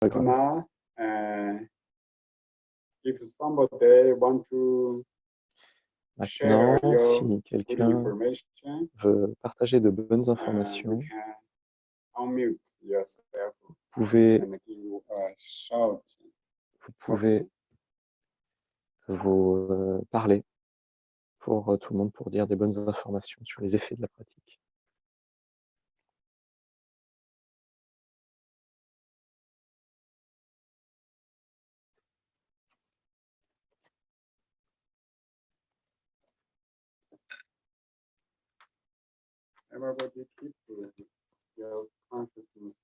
pas grave. Now, if somebody want to Maintenant, share your si good quelqu'un information, veut partager de bonnes you informations, can unmute yourself vous pouvez and give a shout. vous parler pour tout le monde pour dire des bonnes informations sur les effets de la pratique. Everybody keep your consciousness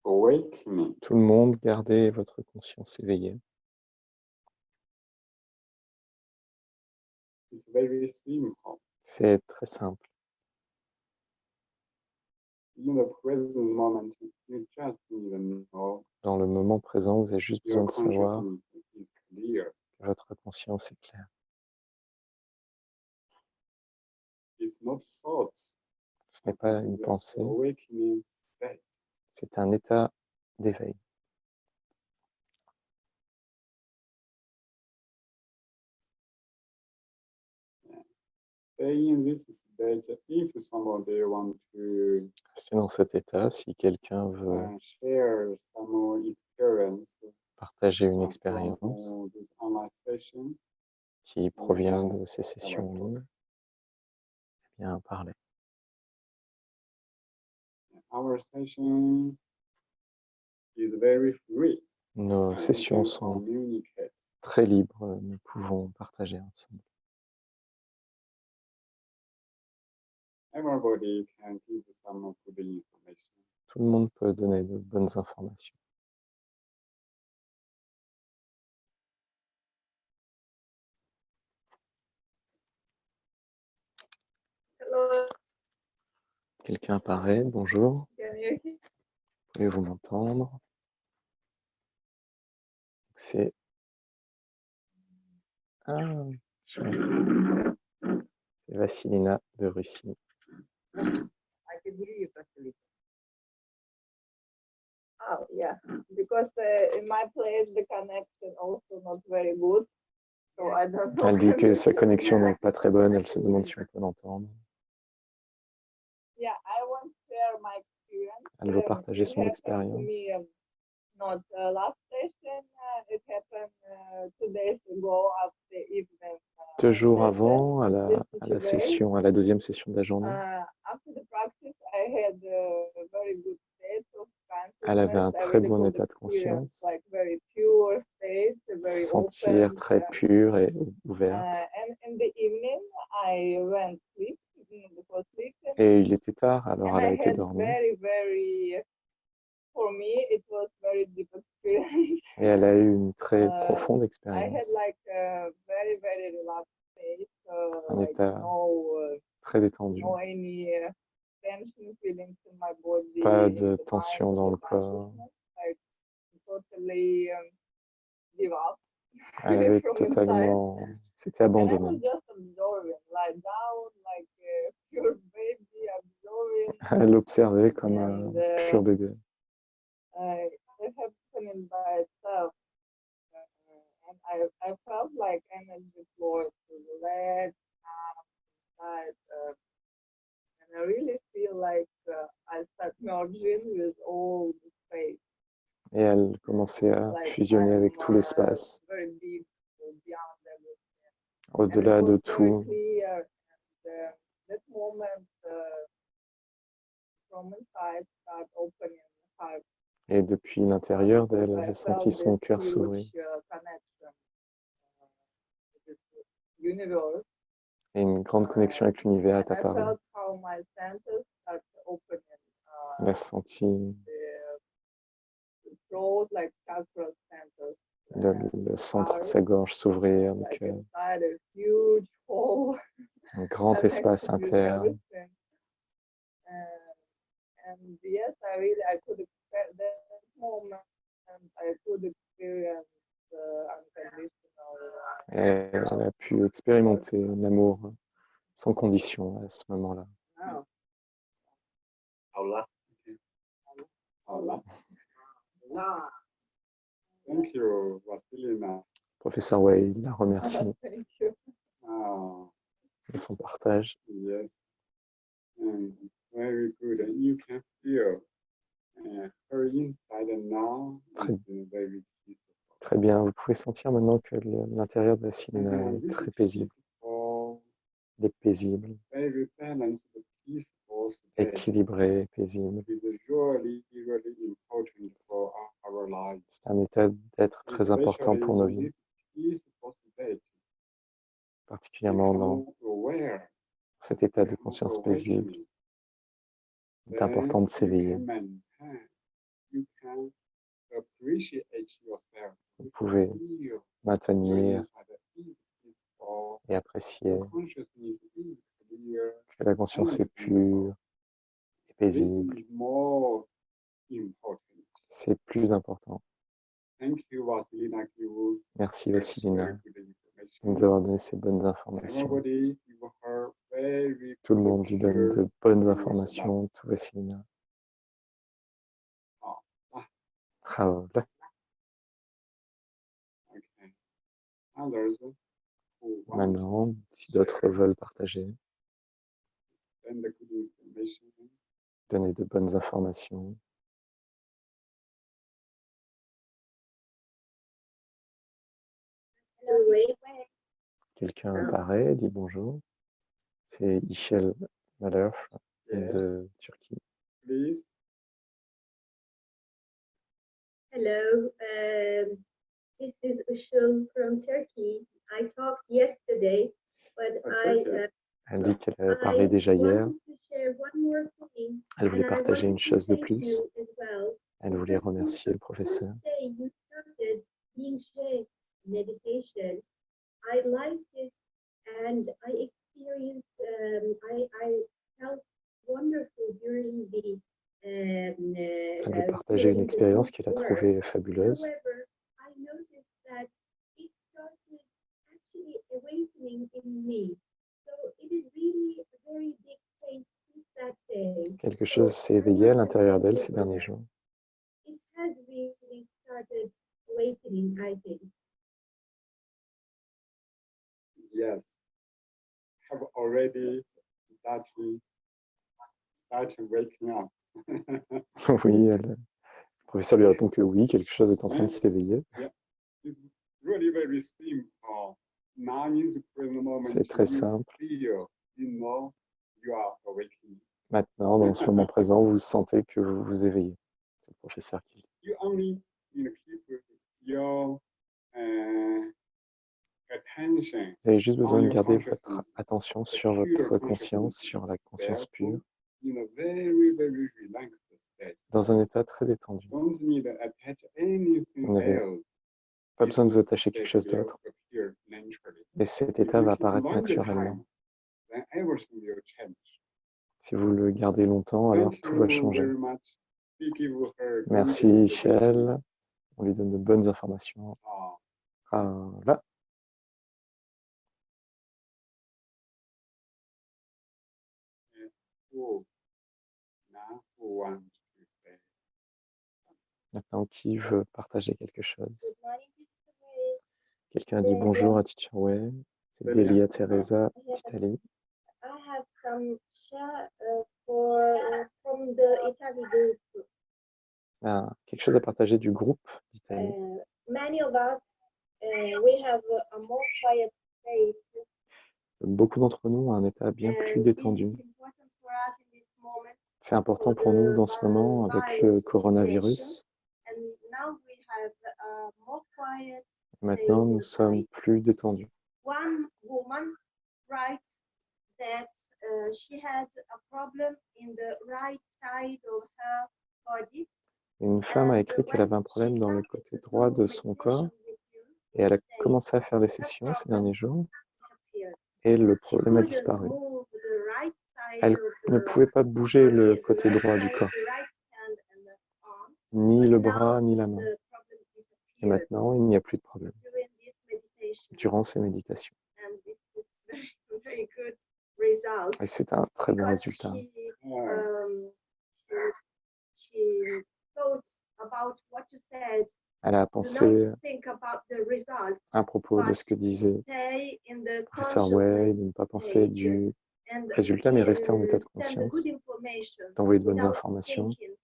awakening. Tout le monde, gardez votre conscience éveillée. It's very simple. C'est très simple. In the present moment, you just need to know Dans le moment présent, vous avez juste besoin your de savoir consciousness is clear. que votre conscience est claire. It's not thoughts. Ce n'est pas It's une the pensée, awakening state. c'est un état d'éveil. Stay in this state if somebody want to C'est dans cet état, si quelqu'un veut share some experience partager une from expérience this online session, qui provient de ces sessions en ligne, eh bien, parlez. our session is very free. Nos We sessions can sont communicate. très libres, nous pouvons partager ensemble. Everybody can give some good information. Tout le monde peut donner de bonnes informations. Hello. Quelqu'un apparaît, bonjour, Can you hear me? pouvez-vous m'entendre? C'est... Ah, chouette. C'est Vassilina de Russie. I can hear you perfectly. Oh, yeah. Because in my place the connection also not very good. So I don't know. Elle dit que sa connexion n'est pas très bonne, elle se demande si on peut l'entendre. Yeah, I want to share my experience. Elle veut partager It son happened expérience. to me, not last session. It happened 2 days ago after evening. 2 jours session. avant, à This la today. session, à la deuxième session de la journée, After the practice, I had a very good state of elle avait un consciousness. I très really bon could état de experience conscience, like very pure state, se very sentir open. très pure et ouverte. And in the evening, I went sleep before sleeping. Et il était tard, alors And elle a I été had dormie. very, for me, it was very deep experience. Et elle a eu une très profonde I had expérience, like a very relaxed state, un like état no très détendu. any tension feelings in my body, Pas in de the tension mind, dans in le the corps. consciousness. I totally give up Elle avait from totalement... C'était inside. And I abandonné. was just absorbing, lie down like a pure baby, absorbing. Elle observait comme un And pur bébé. it happened by itself. And I felt like energy flowed through the legs, arms, side, and I really feel like I start merging with all the space. Et elle commençait à Like fusionner avec tout l'espace, very deep, beyond everything. au-delà And de it was very tout. clear. And that moment from inside start opening the heart. Et depuis l'intérieur d'elle, elle I a senti felt son this cœur huge s'ouvrir. connection with the universe. Et une grande connexion avec l'univers est And I apparue. felt how my senses start opening. Elle a senti The throat, like chakra centers. le centre de sa gorge s'ouvrir, donc Like inside a huge hole. un grand espace Connected with interne. everything. And yes, I could expect that moment, and I could experience unconditional. Et elle a pu expérimenter l'amour sans condition à ce moment-là. Wow. Allah. Allah. Thank you, Vasilina. Professeur Wei la remercie Thank you. de son partage. Yes, and very good. And you can feel her inside now Très- is very peaceful. Très bien, vous pouvez sentir maintenant que l'intérieur de Vasilina And est this très paisible. peaceful, Il est paisible, very balanced, peaceful state équilibré, paisible. is really, really important for our lives. C'est un état d'être très important pour nos vies, Especially in this peaceful state, particulièrement dans become aware, cet état de conscience paisible. awakening. Il est important de s'éveiller. You can appreciate yourself. Vous pouvez Feel maintenir inside is peaceful, et apprécier consciousness is clear. que la conscience est pure et This paisible. is more important. C'est plus important. Thank you, Vasilina. You Merci very Vasilina good de information. nous avoir donné ces bonnes informations. Everybody give her very Tout le monde good lui donne de bonnes informations, tout Vasilina. Ah, là. Okay. Others who want Maintenant, si d'autres veulent partager, to send the good information, donner de bonnes informations, quelqu'un apparaît, dit bonjour. C'est Ishel Malef yes, de Turquie. please. Hello, this is Ushul from Turkey. I talked yesterday, but Okay. Elle dit qu'elle a parlé déjà hier. wanted to share one more thing, Elle voulait and I partager wanted une to chose de thank plus. you as well. Elle voulait remercier le professeur. First day you started being shared meditation. I liked it, and I experienced. I felt wonderful during the. Elle veut partager une expérience qu'elle a trouvée fabuleuse. However, I noticed that it started actually awakening in me. So it is really a very big change since that day. Quelque chose s'est éveillé à l'intérieur d'elle ces derniers jours. It has really started awakening, I think. Yes. Have already started waking up. Oui, le professeur lui répond que oui, quelque chose est en train de s'éveiller. It's really very simple. Now in the present moment, C'est très you simple. feel, you know, you are awakening. Maintenant, dans ce moment présent, vous sentez que vous vous éveillez. C'est le professeur qui dit. You only keep your attention. Vous avez juste besoin de garder votre attention sur votre conscience, sur la conscience pure, In a very, very relaxed state. dans un état très détendu. Don't need to attach anything Vous n'avez else. pas besoin de vous attacher à quelque chose It will d'autre. appear naturally. Et cet If état you va keep apparaître longer naturellement. time, then everything will change. Si vous le gardez longtemps, alors Thank tout you va changer. very much. We give her good Merci, information. Michel. On lui donne de bonnes informations. Ah, là. Oh, now who wants to say? Maintenant, qui veut partager quelque chose? Good morning, Teacher Wei. Quelqu'un dit bonjour à Teacher Wei. C'est Delia Teresa d'Italie. I have some share from the Italy group. Ah, quelque chose à partager du groupe d'Italie. Many of us, we have a more quiet space. Beaucoup d'entre nous ont un état bien plus détendu. This is important for us in this moment. C'est important pour nous dans ce moment avec le coronavirus. And now we have a more quiet. Maintenant, nous sommes plus détendus. One woman writes that she had a problem in the right side of her body. Une femme a écrit qu'elle avait un problème dans le côté droit de son corps et elle a commencé à faire des sessions ces derniers jours et le problème a disparu. Elle ne pouvait pas bouger le côté droit du corps, ni le bras, ni la main. Et maintenant, il n'y a plus de problème durant ces méditations. Et c'est un très bon résultat. She thought about what to said, Elle a do pensé not think about the result, à propos de ce que disait stay in the le professeur Way, de ne pas penser stage du and résultat, mais rester en état de send the conscience, good information d'envoyer de bonnes without informations thinking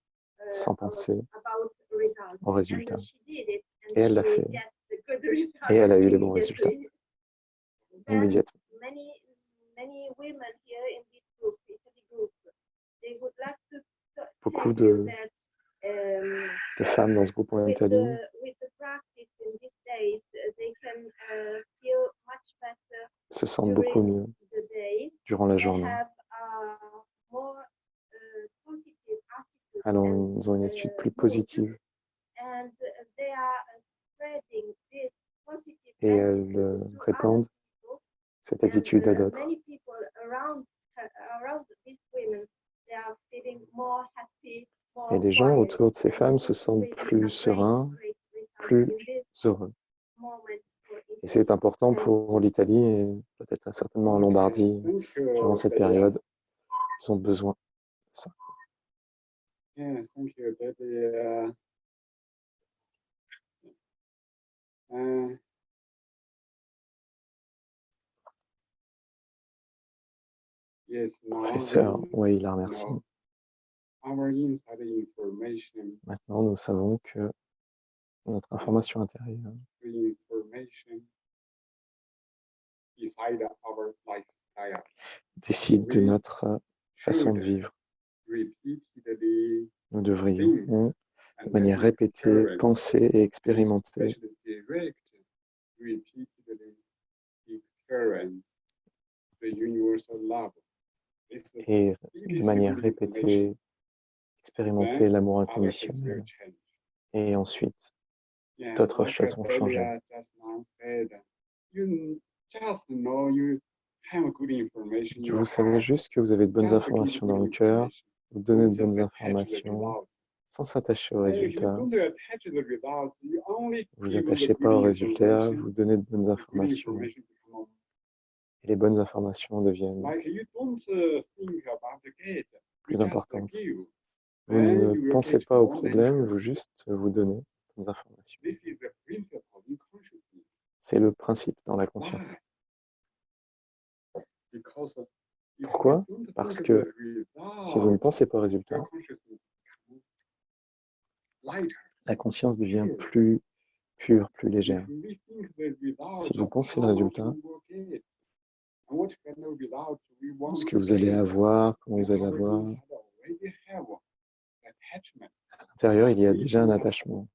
sans penser about result. au résultat. And she did it, and Et elle l'a she fait. get the good result Et elle a eu les bons résultats immediately. Then immédiatement. many women here in this group, Italy group, they would like to Beaucoup tell you de that femmes dans ce groupe en Italie with the practice in these days, they can feel much better se sentent beaucoup during mieux the day. durant la They journée. have more positive attitude Alors, and, ils ont une attitude plus mood, positive and they are spreading this positive et elles attitude to other répandent people. cette And attitude à d'autres. many people around these women, they are feeling more happy, more Et les gens quiet. autour de ces And femmes this se is sentent really a plus great sereins, result plus in this heureux. moment for Et Italy. c'est important pour l'Italie et peut-être certainement en Lombardie durant cette période. Ils ont besoin de ça. Yeah, thank you, Debbie. Yes, now Professeur, we oui, il la remercie. know our inside information, Maintenant, nous savons que notre information intérieure the information inside our lifestyle décide de notre façon de should vivre. repeatedly Nous devrions, de and manière répétée, experience, penser et expérimenter especially direct, repeatedly experience the universal love. This is et it is de manière good information. répétée, expérimenter Then l'amour other things will inconditionnel. change. Et ensuite, Yeah, d'autres like choses vont changer. Delia just now said, you just know you have good information in Vous your savez heart. juste que vous avez de bonnes Just give informations dans good le cœur, information. vous donnez de Don't bonnes attach the informations result. sans s'attacher au If you résultat. don't attach the result, you only Vous give the attachez pas good au résultat, information. vous donnez de bonnes The good informations. information become Et les bonnes informations deviennent like you don't think about the gate. plus You just importantes. give. Vous Then ne you will pensez get pas au more than problème, you. vous juste vous donnez des informations. This is the principle in consciousness. C'est le principe dans la conscience. Why? Because if Pourquoi? you don't Parce think que the result, si vous ne pensez pas au résultat, your consciousness becomes lighter. la conscience devient plus pure, plus légère. If we think the result, Si vous pensez le how much résultat, we will get, and what kind of result we want ce que to vous allez get, avoir, comment vous then allez our avoir, inside already have attachment, à l'intérieur, il y a déjà un attachement.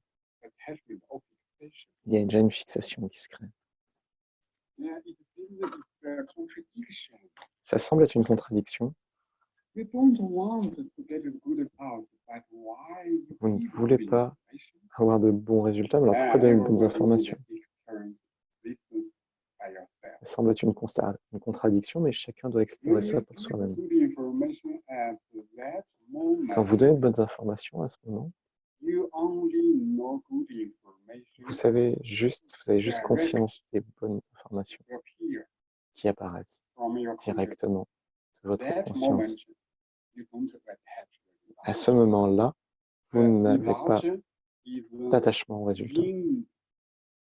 attachment of fixation. Il y a déjà une fixation qui se crée. Yeah, it seems a contradiction. Ça semble être une contradiction. You don't want to get a good result, but why you Vous ne give voulez good pas information? avoir de bons résultats, mais alors pourquoi donner de bonnes informations? Experience this by yourself. Ça semble être une contradiction, mais chacun doit explorer ça pour soi-même. Quand vous donnez de bonnes informations à ce moment, vous avez juste conscience des bonnes informations qui apparaissent directement de votre conscience. À ce moment-là, vous n'avez pas d'attachement au résultat.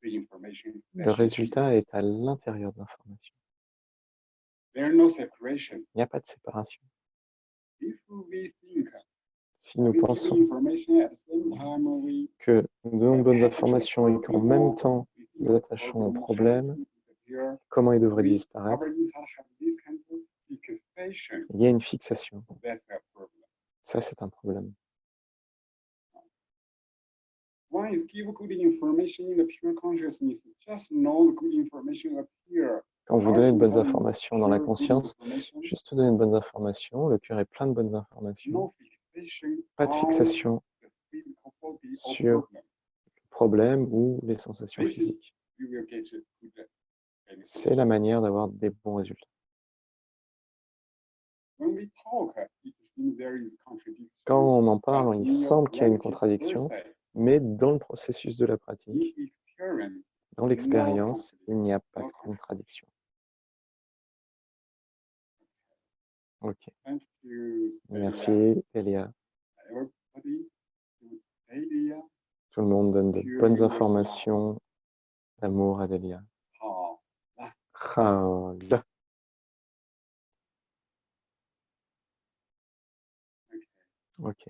Le résultat est à l'intérieur de l'information. Il n'y a pas de séparation. Si nous pensons que nous donnons de bonnes informations et qu'en même temps nous attachons au problème, comment il devrait disparaître, il y a une fixation. Ça, c'est un problème. Quand vous donnez de bonnes informations dans la conscience, juste donner de bonnes informations, le cœur est plein de bonnes informations, pas de fixation sur le problème ou les sensations physiques. C'est la manière d'avoir des bons résultats. Quand on en parle, il semble qu'il y a une contradiction, mais dans le processus de la pratique, dans l'expérience, il n'y a pas de contradiction. Ok. Merci, Elia. Tout le monde donne de Pure bonnes universal love. informations d'amour à Delia. 好， Ah, là. Ok,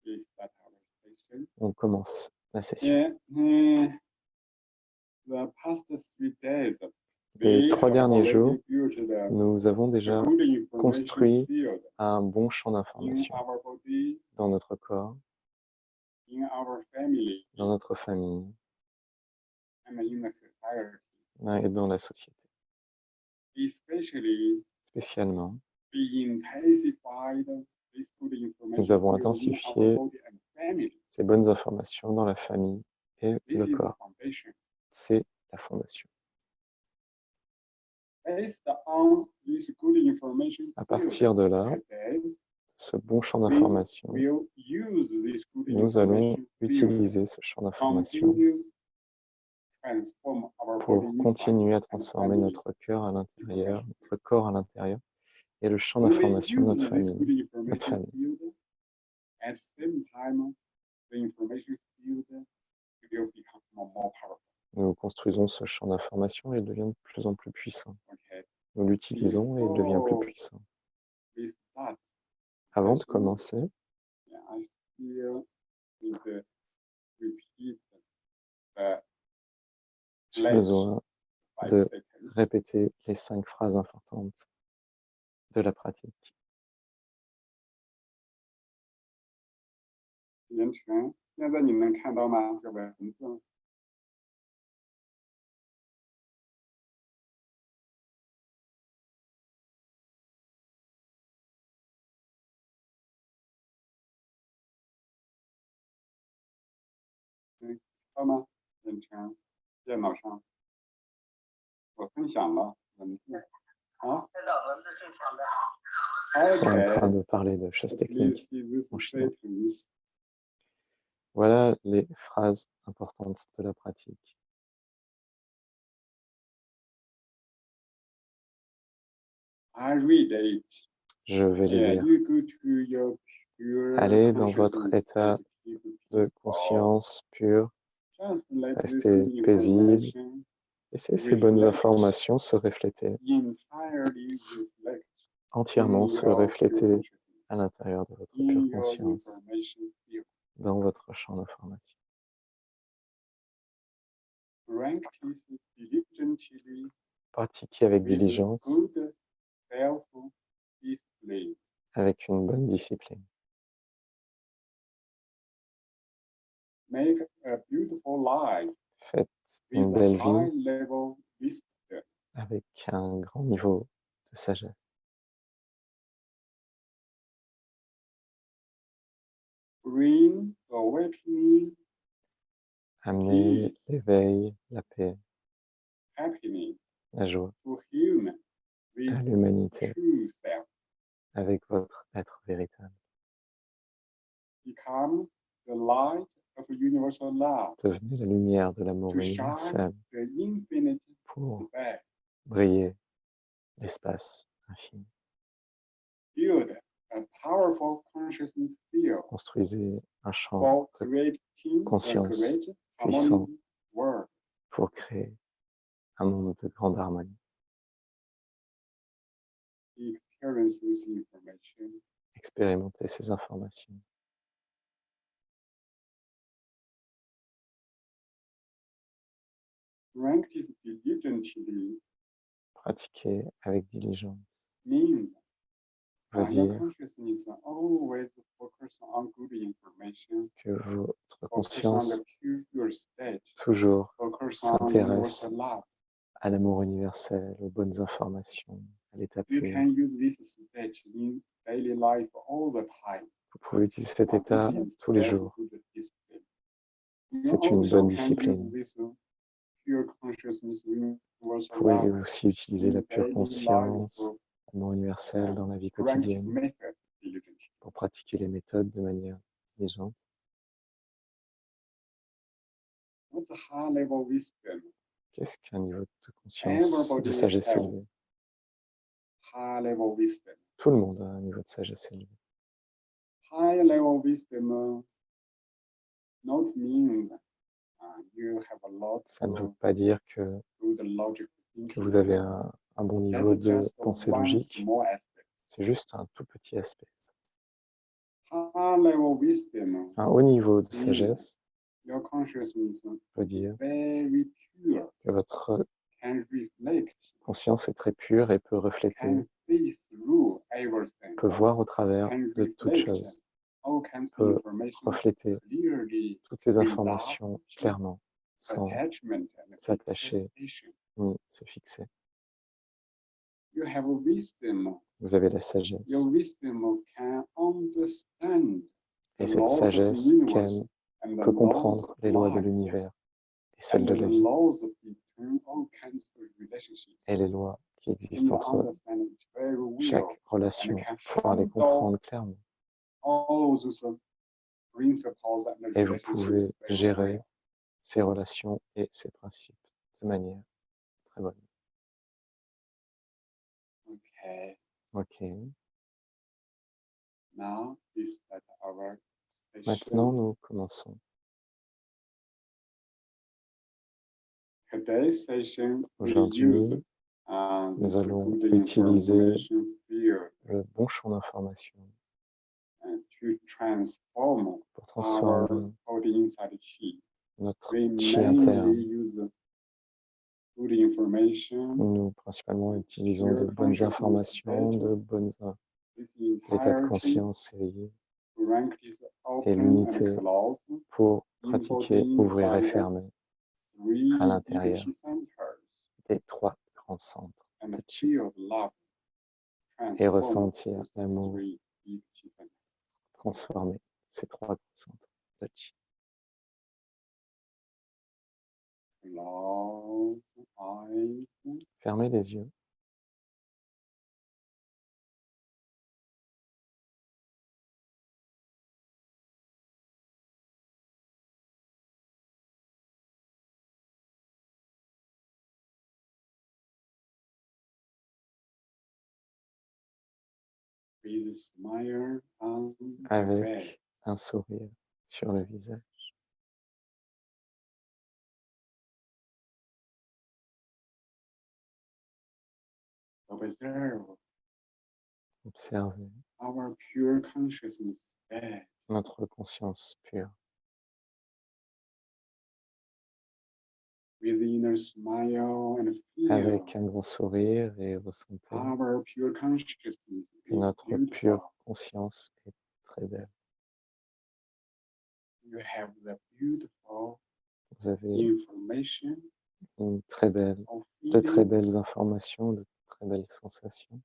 please start our session. on commence la session. In the past 3 days, Les we 3 have derniers already jours, built the nous avons déjà good information construit field un bon champ in d'information our body, dans notre corps, in our family, dans notre famille and in the society. et dans la société. Especially, Spécialement, we intensified this good information nous avons field in intensifié our body and family. ces bonnes informations dans la famille et This le is the corps. foundation. C'est la fondation. Based on this good information À field, partir de là, today, ce bon champ we d'information, will use this good nous allons information field utiliser ce champ d'information continue transform our pour body continuer à inside and transformer family. notre cœur à l'intérieur, notre corps à l'intérieur et le champ We will d'information de use notre this famille. good Notre information famille. field. At the same time, the information field will become more powerful. Nous construisons ce champ d'information et il devient de plus en plus puissant. Okay. Nous l'utilisons et il devient plus puissant. We start. Avant de commencer, I still need to repeat the j'ai pledge besoin 5 de seconds. répéter les 5 phrases importantes de la pratique. 言权，现在你能看到吗？这文字。看到吗？言权，电脑上，我分享了文字。啊？ Ils sont en train Okay. de parler de choses techniques Please see this en chinois. sentence. Voilà les phrases importantes de la pratique. I read it. Je vais les Yeah, lire. you go to your pure Allez dans votre consciousness état and keep de peaceful. conscience pure, Translate this restez good paisible. information Laissez ces bonnes informations se refléter, entirely reflect entièrement in se your pure refléter consciousness, à l'intérieur de votre in pure your conscience, information field. dans votre champ d'information. Practice diligently Pratiquez avec with diligence, good self-discipline. avec une bonne discipline. Make a beautiful life Faites une with a belle high vie level wisdom. avec un grand niveau de sagesse. Bring awakening, Amenez l'éveil, la paix, happiness la joie to human à with l'humanité true self. avec votre être véritable. Become the light of universal love Devenez la lumière de l'amour to shine universel the infinite pour space. briller l'espace infini. Build a powerful consciousness field Construisez un champ for de creating a conscience great puissant harmonious world. pour créer un monde de grande harmonie. Experience this information. Expérimentez ces informations. Practice diligently Pratiquez avec diligence. means Veut your dire consciousness always focus on good information, que votre focus on conscience the pure state, toujours focus on s'intéresse universal love. à l'amour universel, aux bonnes informations, à l'état You pur. can use this state in daily life all the time. Vous pouvez utiliser cet This état is tous les jours. self-good discipline. You C'est une also bonne can use discipline. this pure consciousness, Vous universal pouvez love aussi utiliser in la pure daily conscience, life, l'amour universel dans la vie practice quotidienne method diligently. pour pratiquer les méthodes de manière intelligente. What's a high level wisdom? Qu'est-ce qu'un niveau de conscience, de sagesse élevée? High level wisdom. Tout le monde a un niveau de sagesse élevé. High level wisdom not mean you have a lot Ça ne veut to pas dire do the logic que vous thinking. avez un bon niveau That's de just pensée one logique. small aspect. C'est juste un tout petit aspect. High level wisdom Un haut niveau de means sagesse your consciousness veut dire very pure, que votre can reflect, conscience est très pure et peut refléter, can see through everything, peut voir au travers can de toute reflect chose, all kinds of peut information refléter clearly toutes les without informations clairement, sans attachment and s'attacher fixation. ni se fixer. You have wisdom. Vous avez la sagesse. Your wisdom can understand Et the cette laws of the sagesse universe and the peut laws comprendre of les lois de life l'univers et celles and de the la vie laws between all kinds of relationships. et les lois qui And existent you entre understand it very well chaque relation, and can pouvoir les handle comprendre clairement. all those principles and Et vous pouvez relationships very gérer well. ces relations et ces principes de manière très bonne. Okay, Ok. now we start our Maintenant, session. nous commençons. Today's session we Aujourd'hui, use nous this allons good utiliser information field le bon champ d'information to transform pour our transformer body inside chi. notre We chi mainly interne. use good information. Nous, principalement, utilisons de bonnes informations, de bonnes This l'état de entirety conscience éveillé rank is et open and l'unité closed. pour pratiquer, ouvrir et fermer Three à l'intérieur chi centers des 3 grands centres and de chi feel love et transform ressentir those l'amour three deep chi centers. transformer ces 3 grands centres de chi. Close eyes. Fermez les yeux. With a smile on the face. Avec un sourire sur le visage. Observe Observez our pure consciousness there. notre conscience pure. With inner smile and feel Avec un grand sourire et ressentez our pure consciousness que is notre beautiful. pure conscience est très belle. You have the beautiful Vous avez information une très belle, of de très feeling. belles informations, de très belles sensations.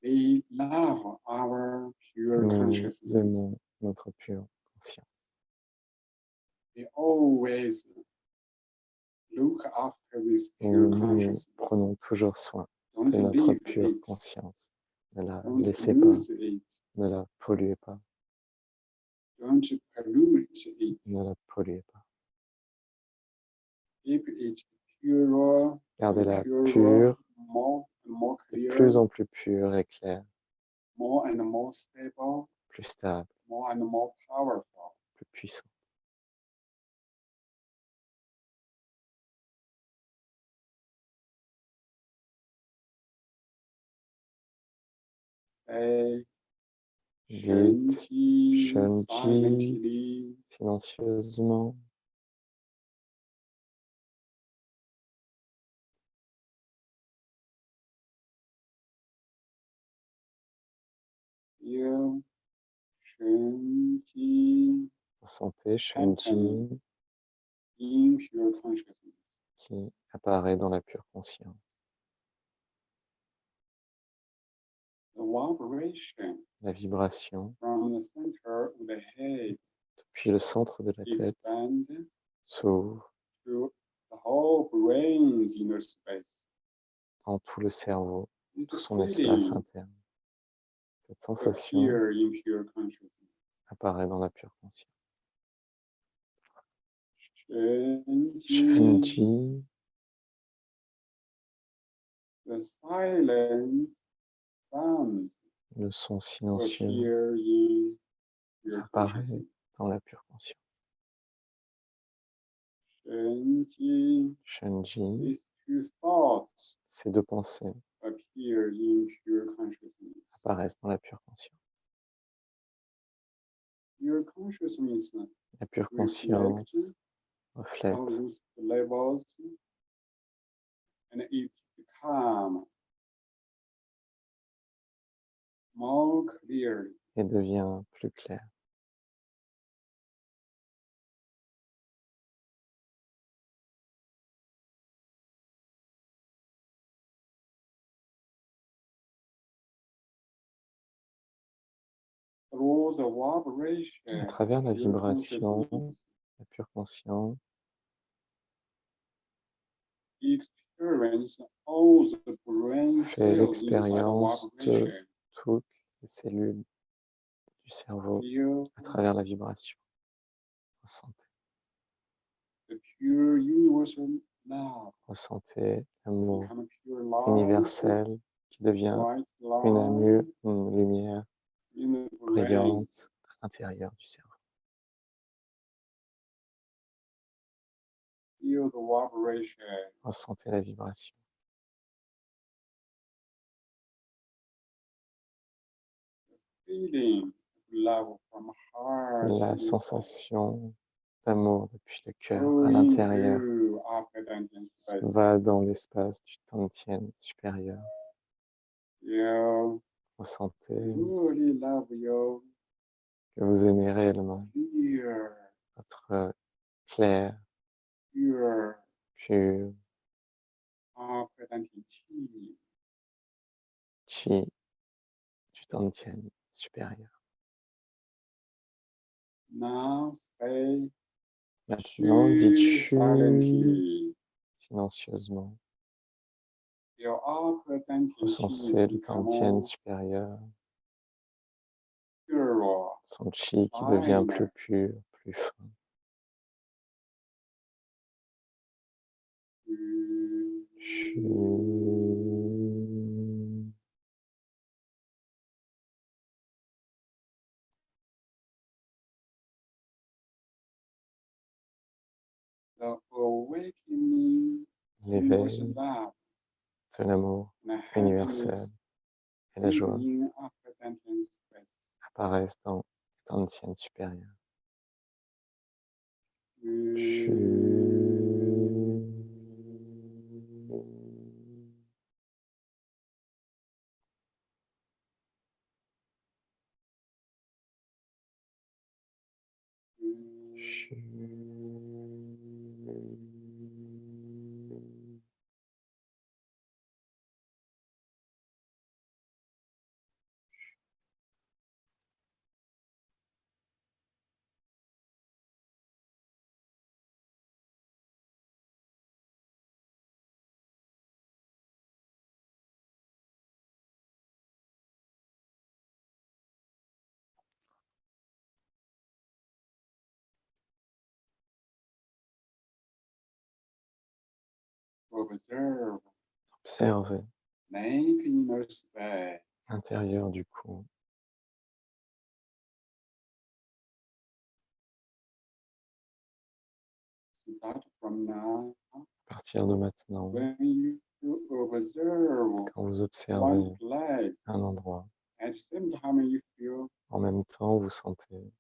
We love our pure Nous consciousness. aimons notre pure conscience. We always look after this Et pure nous consciousness. prenons toujours soin Don't de notre leave pure it. conscience. Ne la Don't laissez pas, lose it. ne la polluez pas, Don't pollute it. ne la polluez pas. Keep it pure, Gardez-la purer, pure, more and more de clear, plus en plus pure et claire, more and more stable, plus stable, more and more powerful. plus puissante. Say Dites Shenji Shenji silently. silencieusement. Feel Shenji Ressentez Shenji in pure consciousness. qui apparaît dans la pure conscience. The vibration La vibration from the center of the head depuis le centre de la tête expand s'ouvre to the whole brain's inner space. dans tout le cerveau, This tout son espace feeling interne. Cette sensation appear in pure consciousness. apparaît dans la pure conscience. Shenji, Shenji, the silent sounds Le son to silencieux appear in your apparaît consciousness. dans la pure conscience. Shenji, Shenji, these two thoughts ces deux pensées appear in pure consciousness. apparaissent dans la pure conscience. Your consciousness La pure reflects conscience all reflète those levels and it becomes more clear. et devient plus clair. Through the vibration À travers la of your vibration, consciousness, la pure conscience experience all the brain fait cells inside the l'expérience de vibration. toutes les cellules du cerveau Feel à travers la vibration. Ressentez, the pure universal love ressentez l'amour become pure love, universel qui devient white une lumière in the brain. brillante à l'intérieur du cerveau. Feel the vibration. Ressentez la vibration. Feeling love from heart La and sensation d'amour depuis le cœur soul à l'intérieur into upper space. va dans l'espace du Tantien supérieur. Yeah, Ressentez truly love you. que vous aimez réellement Clear, votre clair, pure, pur upper chi du Tantien supérieur. Now say Maintenant, dites Chu chu silently. silencieusement. Your upper Ressentez le Tantien supérieur, pure. son chi qui devient plus pur, plus fin. Chu. The awakening L'éveil universal love de l'amour and universel happiness et la joie in upper space. apparaissent dans le Tantien supérieur. Observe Observez naked inner space. l'intérieur du cou. Start from now. À partir de maintenant, When you observe quand vous one observez place, un endroit, at the same time you feel en même temps, vous sentez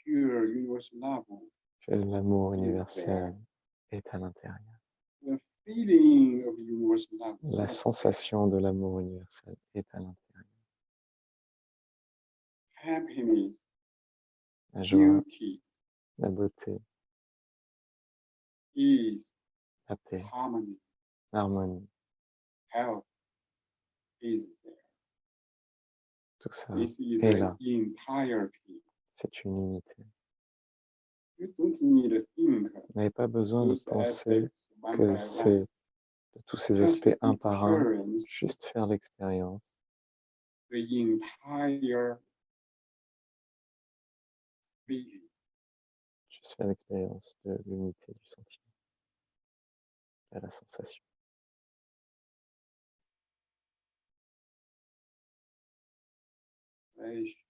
pure universal love. que l'amour universel est à l'intérieur. The feeling of universal love. La sensation de l'amour universel est à l'intérieur. Happiness, La joie, beauty, la beauté, ease, la paix, harmony, l'harmonie, health is there. tout ça This is est the là. entirety. C'est une unité. You don't need to think Vous n'avez pas besoin de those penser aspects one que by c'est one. de tous ces Just aspects un par un, experience juste faire l'expérience, the entire feeling. juste faire l'expérience de l'unité du sentiment, de la sensation.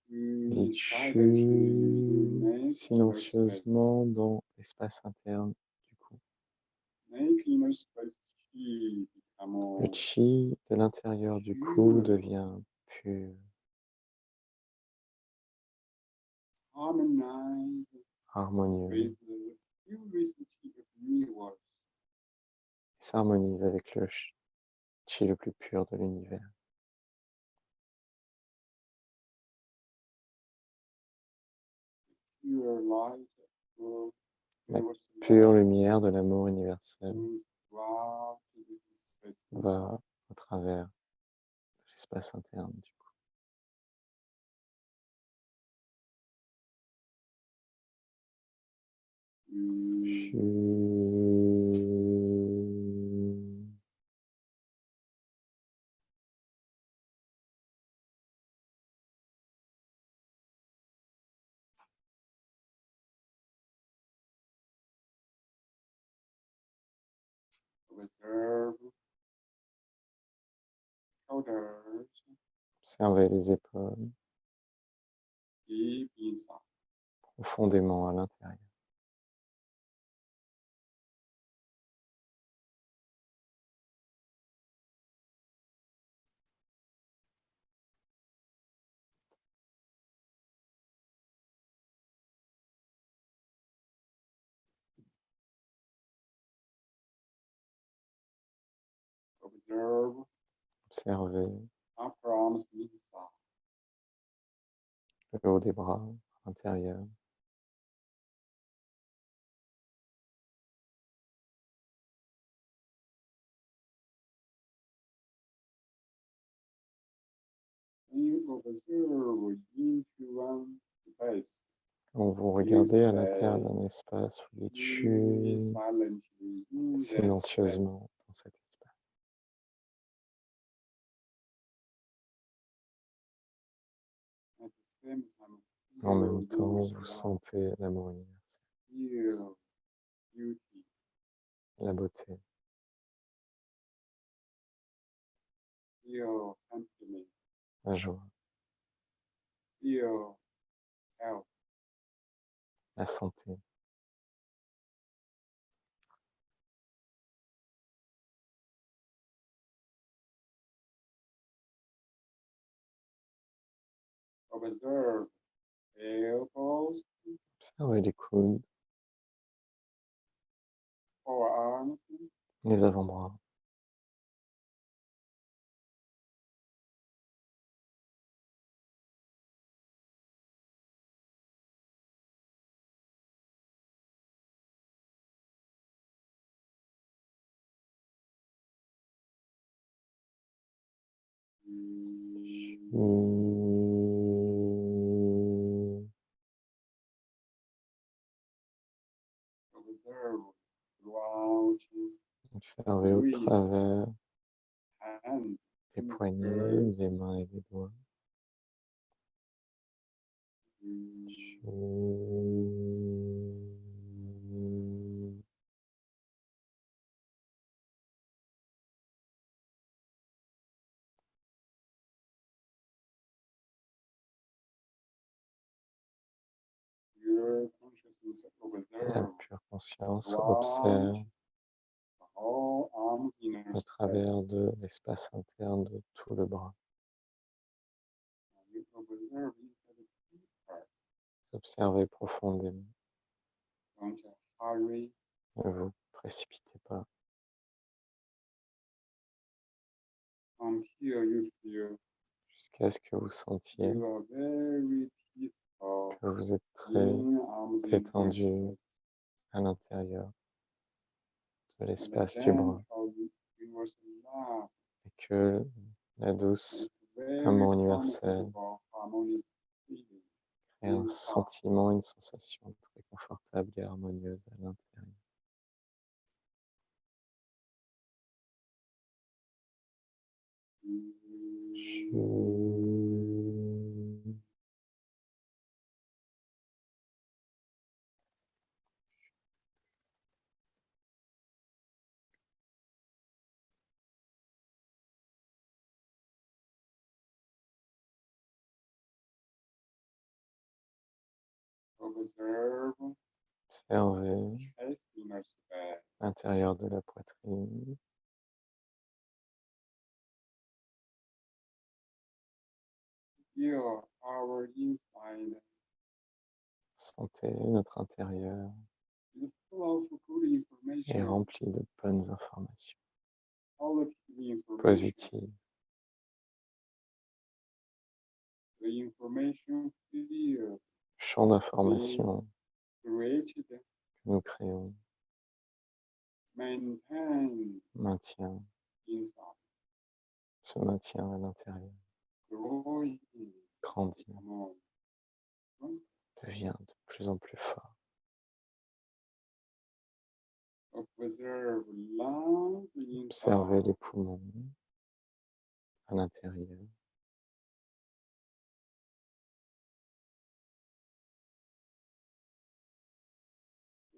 Li Chu silencieusement dans l'espace interne du cou. Le chi de l'intérieur du cou devient pur, harmonieux, et s'harmonise avec le chi le plus pur de l'univers. La pure lumière de l'amour universel va au travers de l'espace interne du cou. Observez les épaules profondément à l'intérieur. Observez le haut des bras à l'intérieur. Quand vous regardez à l'intérieur d'un espace, vous les tuez silencieusement dans cet espace. En même temps, vous sentez l'amour universel, la beauté, la joie, la santé. Observez les coudes, les avant-bras. Observez au travers des poignets, des mains et des doigts. La pure conscience observe au travers de l'espace interne de tout le bras. Observez profondément. Ne vous précipitez pas. Jusqu'à ce que vous sentiez que vous êtes très détendu à l'intérieur de l'espace du bras et que la douce amour universel crée un sentiment, une sensation très confortable et harmonieuse à l'intérieur. Observe Observez chest inner space. l'intérieur de la poitrine. Feel our inside Sentez notre intérieur is full of good est information, rempli de bonnes informations positive information. positives. The information field Champ d'information created que nous créons maintain maintient, inside, se maintient à l'intérieur, growing grandit, more. devient de plus en plus fort. Observe lungs Observez inside. les poumons à l'intérieur.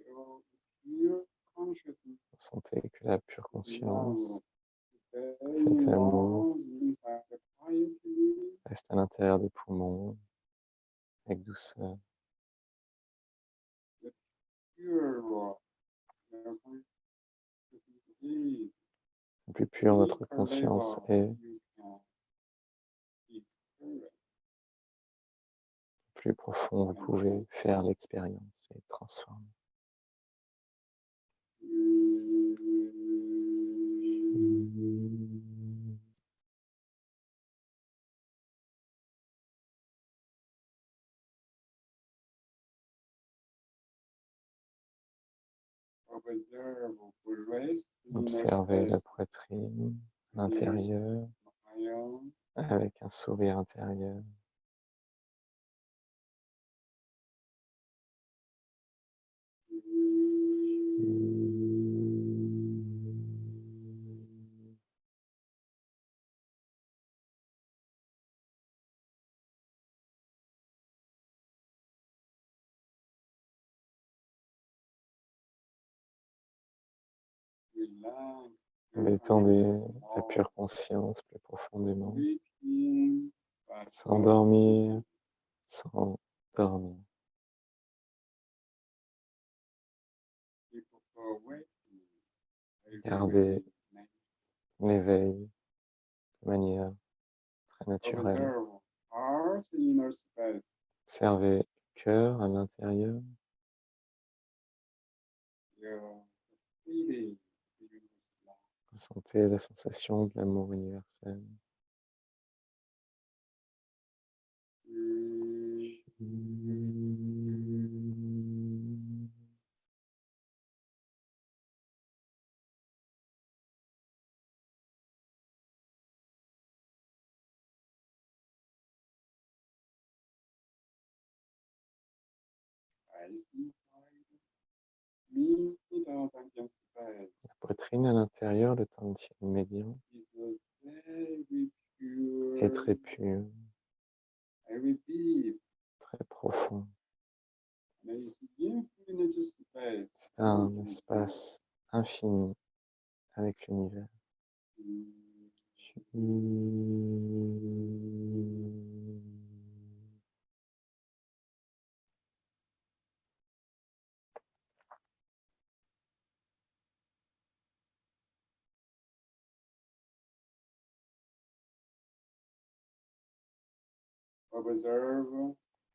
Your pure consciousness Sentez que la pure conscience, cet amour reste à l'intérieur des poumons avec douceur. Plus pure notre conscience est, plus profond vous pouvez faire l'expérience et transformer. Observez la poitrine, l'intérieur, avec un sourire intérieur. Détendez la pure conscience plus profondément. S'endormir, s'endormir. Gardez l'éveil de manière très naturelle. Observez le cœur à l'intérieur. Ressentez la sensation de l'amour universel. La poitrine à l'intérieur, le tantien médian, est très pur, très profond. C'est un espace infini avec l'univers.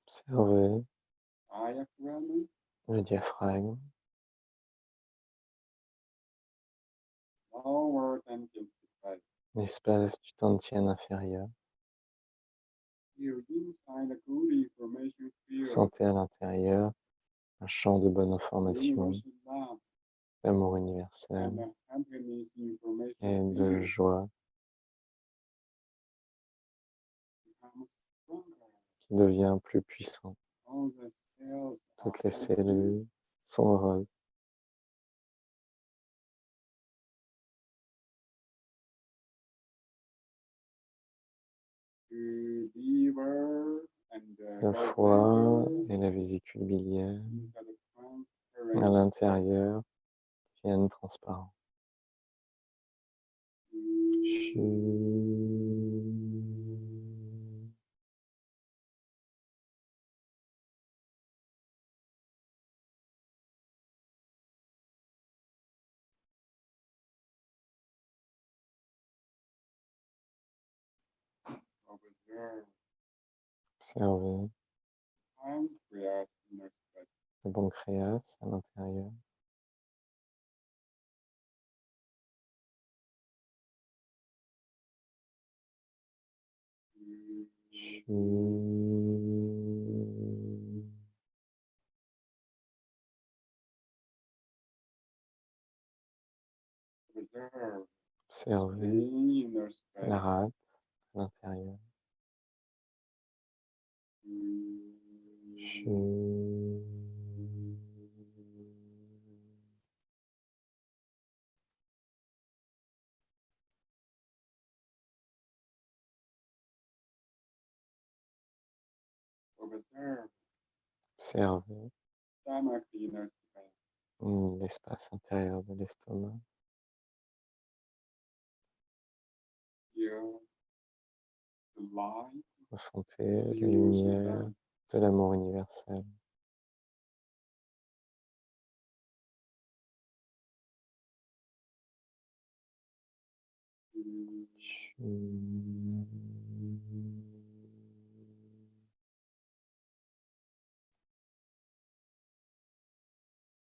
Observez le diaphragme, l'espace du tantien inférieur. Sentez à l'intérieur un champ de bonne information, d'amour universel et de joie qui devient plus puissant. Toutes les cellules sont heureuses. Le foie et la vésicule biliaire à l'intérieur deviennent transparents. Observez pancreas inner space. le pancréas à l'intérieur. Observe Observez inner la space. rate à l'intérieur. Observe Observez stomach inner space. l'espace intérieur de l'estomac. Feel the light Ressentez la lumière de l'amour universel.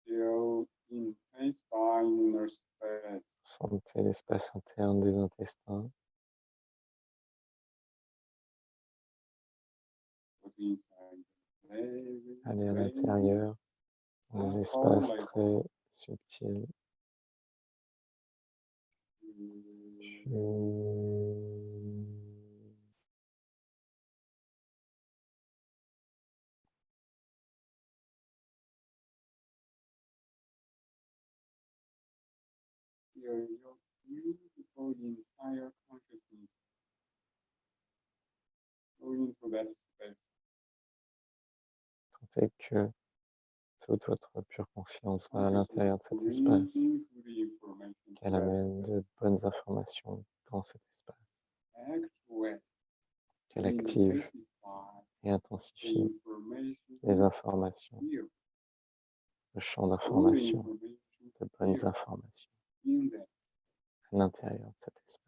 feel intestine inner space. Ressentez l'espace interne des intestins. Put inside the very, Allez à very l'intérieur, dans des espaces très subtils. Feel your beautiful entire consciousness go into that space. Sentez que toute votre pure conscience va à Consciousness l'intérieur de cet espace, bringing to the information qu'elle to that amène space. de bonnes informations dans cet espace, Actuate, qu'elle active intensify et the intensifie information les informations, here. le champ All the d'information, information de bonnes here informations in that à l'intérieur de cet espace.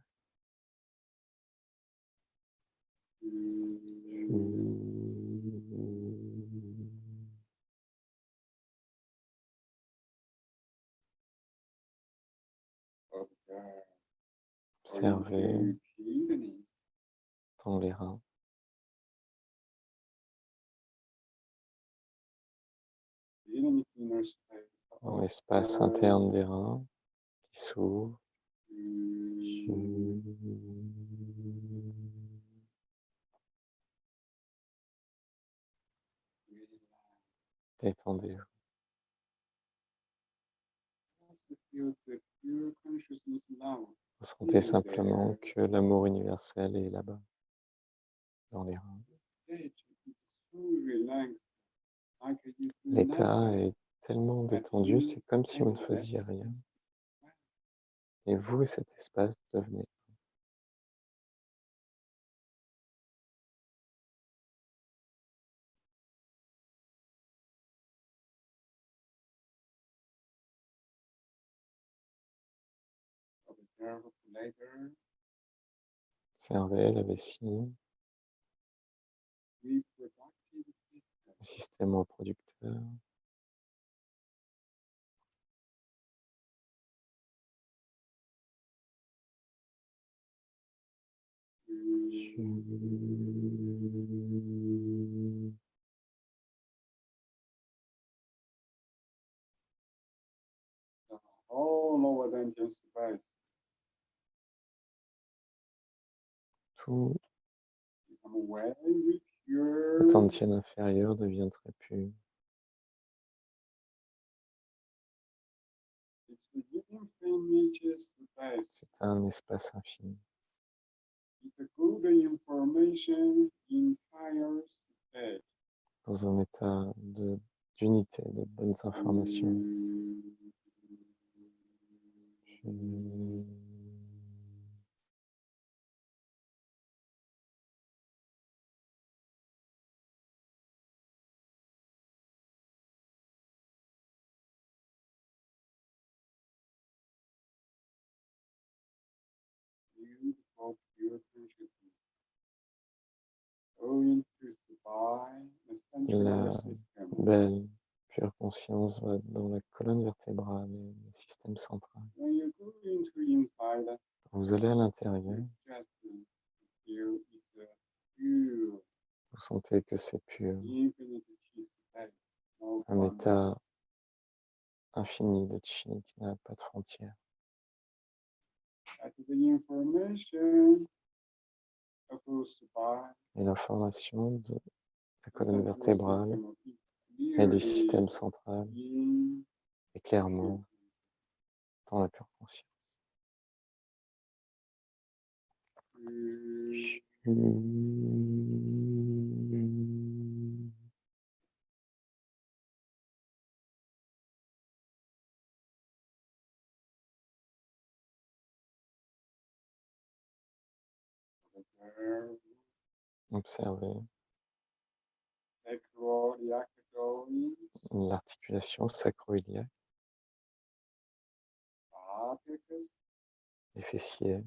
Observez dans les reins, dans l'espace interne des reins qui s'ouvre. Détendez-vous. Ressentez simplement que l'amour universel est là-bas, dans les reins. L'état est tellement détendu, c'est comme si vous ne faisiez rien. Et vous et cet espace devenez. Observez la vessie, le système reproducteur. Tout l'attention inférieure devient très pur. C'est un espace infini. Dans un état d'unité, de bonnes informations. going to survive the central La nervous system. belle, pure conscience va dans la colonne vertébrale et le système central. When you go into inside, Quand vous allez à l'intérieur, you just feel it's a pure, vous sentez que c'est pur, infinite state, no un boundary. état infini de chi qui n'a pas de frontières. That the information across the body, Et l'information de la the colonne central vertébrale system is et du clearly système central in est clairement dans la pure conscience. Observez sacroiliac going, l'articulation sacro-iliaque, stapicus, les fessiers,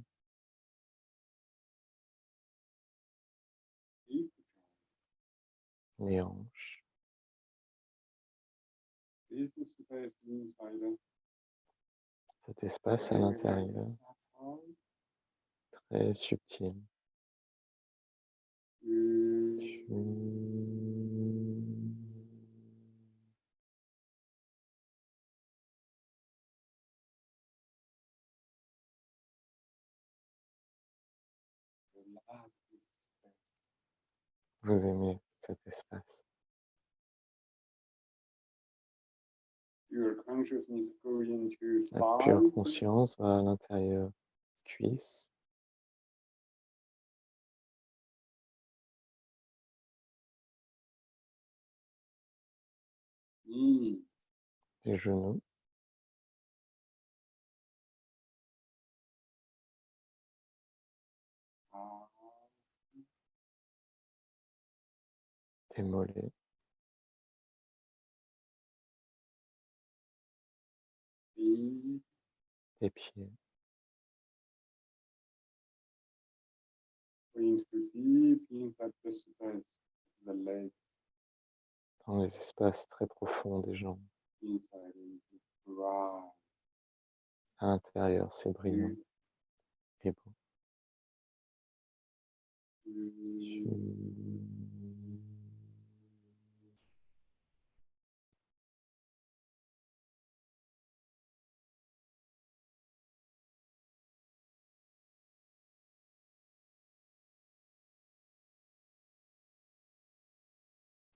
hip les hanches, This is space inside. cet espace à l'intérieur, très subtil. Vous aimez cet espace. Your consciousness going to La pure thighs, conscience va à l'intérieur cuisse, knee, les genoux, des mollets, feet, des pieds, going to deep inside the space, the legs, dans les espaces très profonds des jambes. inside is bright, À l'intérieur, c'est brillant et beau.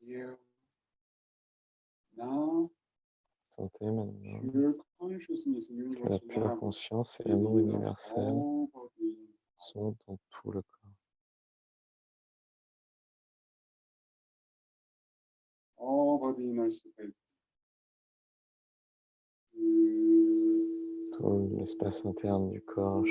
you. Now, Sentez maintenant your consciousness, que la universal pure love, conscience et is l'amour in the universel whole body, sont dans tout le corps. all body inner space. Tout l'espace interne du corps.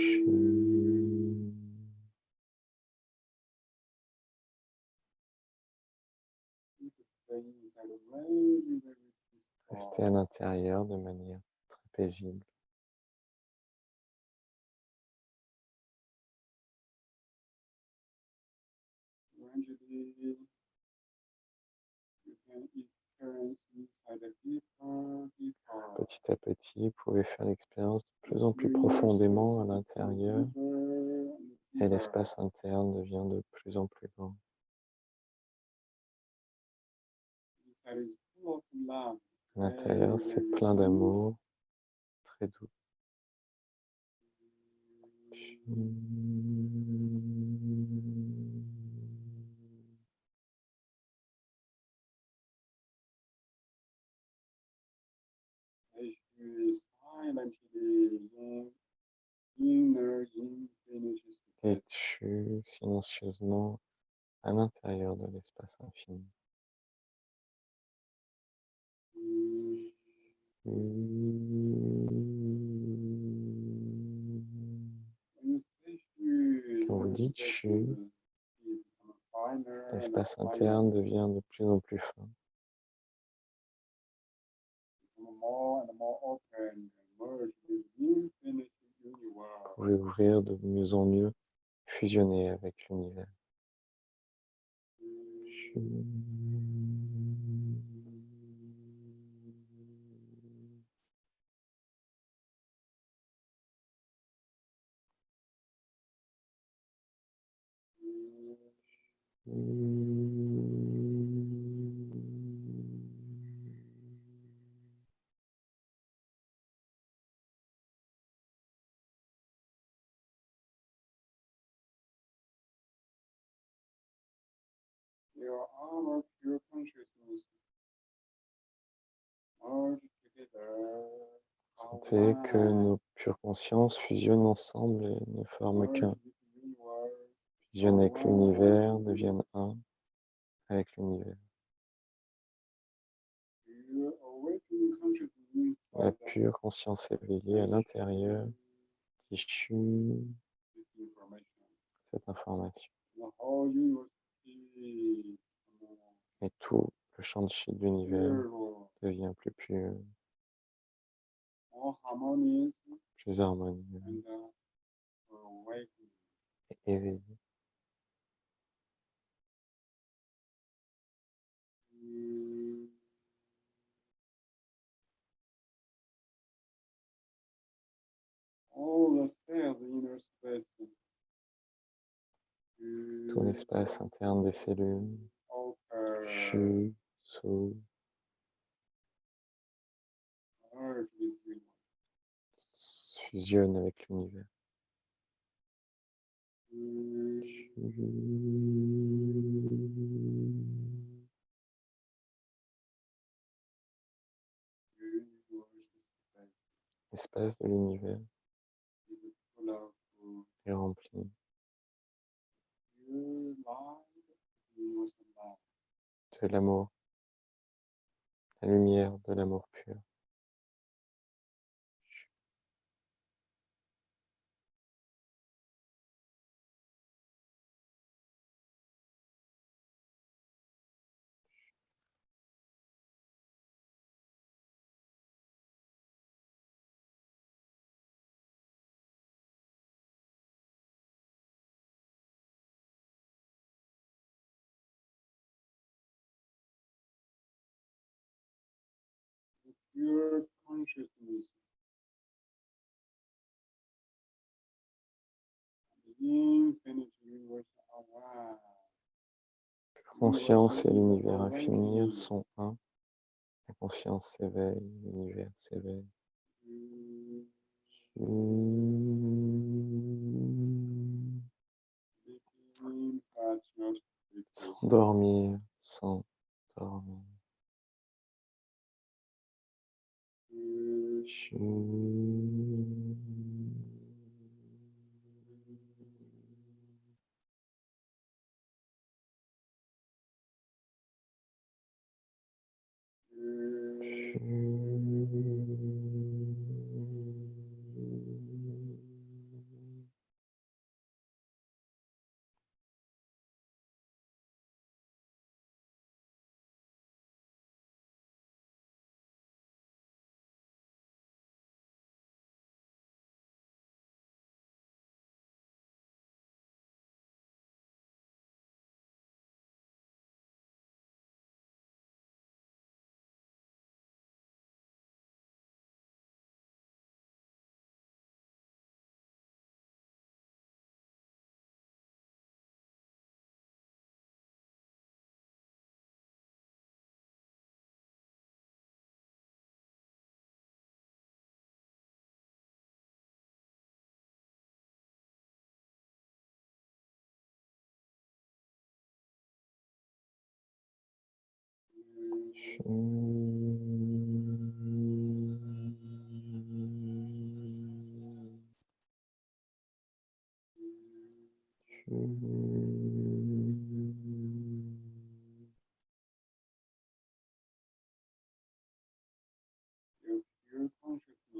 Restez à l'intérieur de manière très paisible. Gradually, you can experience inside a deeper, deeper. Petit à petit, vous pouvez faire l'expérience de plus en plus profondément à l'intérieur et l'espace interne devient de plus en plus grand. That is full of love. À l'intérieur, c'est plein d'amour, très doux. As you silently inner infinity space. Déchu silencieusement à l'intérieur de l'espace infini. Quand vous dites chu, l'espace interne devient de plus en plus fin. Vous pouvez ouvrir de mieux en mieux, fusionner avec l'univers. Your armor pure consciousness merge together. Sentez que nos pures consciences fusionnent ensemble et ne forment qu'un. Fusionnent avec l'univers, deviennent un avec l'univers. La pure conscience éveillée à l'intérieur tissue cette information. Et tout le champ de chi de l'univers devient plus pur, plus harmonieux et éveillé. Tout l'espace interne des cellules s'ouvre, fusionne avec l'univers. L'espace de l'univers est rempli de l'amour, la lumière de l'amour pur. Pure consciousness infinite universal awareness. La conscience et l'univers infini sont un. La conscience s'éveille, l'univers s'éveille. S'endormir, s'endormir.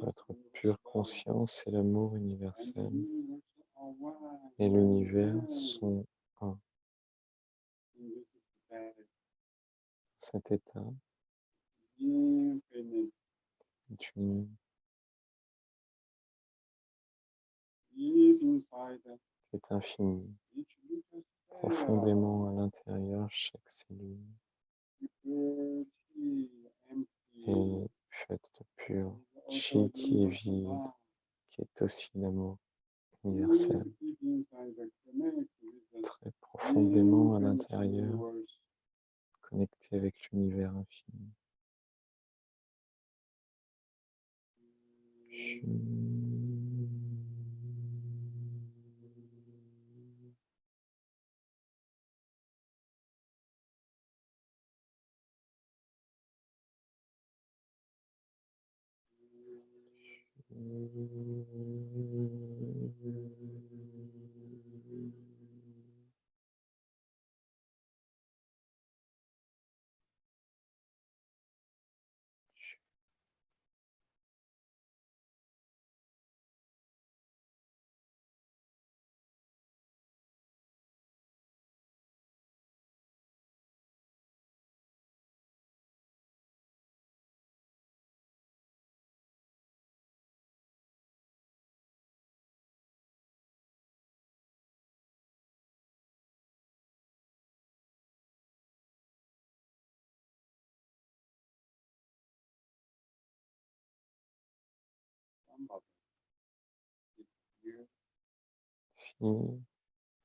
Votre pure conscience et l'amour universel et l'univers sont un. Cet état est infini. profondément à l'intérieur chaque cellule est faite de pur chi qui est vide, qui est aussi l'amour universel. Très profondément à l'intérieur, connecté avec l'univers infini. Si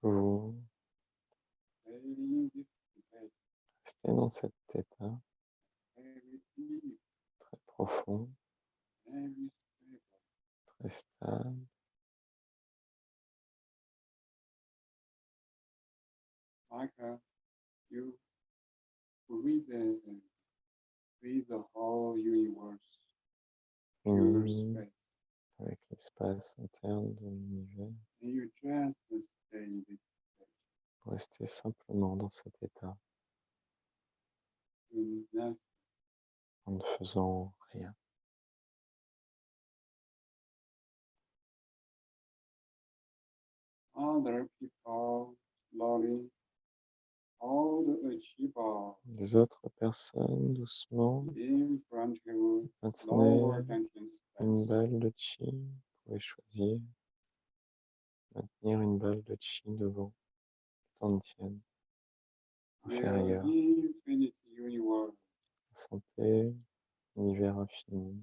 vous restez dans cet état très profond, très stable, You breathe the whole universe, your uni space, avec l'espace interne de l'univers, and you just stay in this state. restez simplement dans cet état Do nothing. en ne faisant rien. Other people slowly hold a chiba Les autres personnes, doucement, in front of you, lower maintenez dantian une space. balle de chi. Vous pouvez choisir maintenir une balle de chi devant Dantian Your inférieur. infinite universe, Sentez l'univers infini.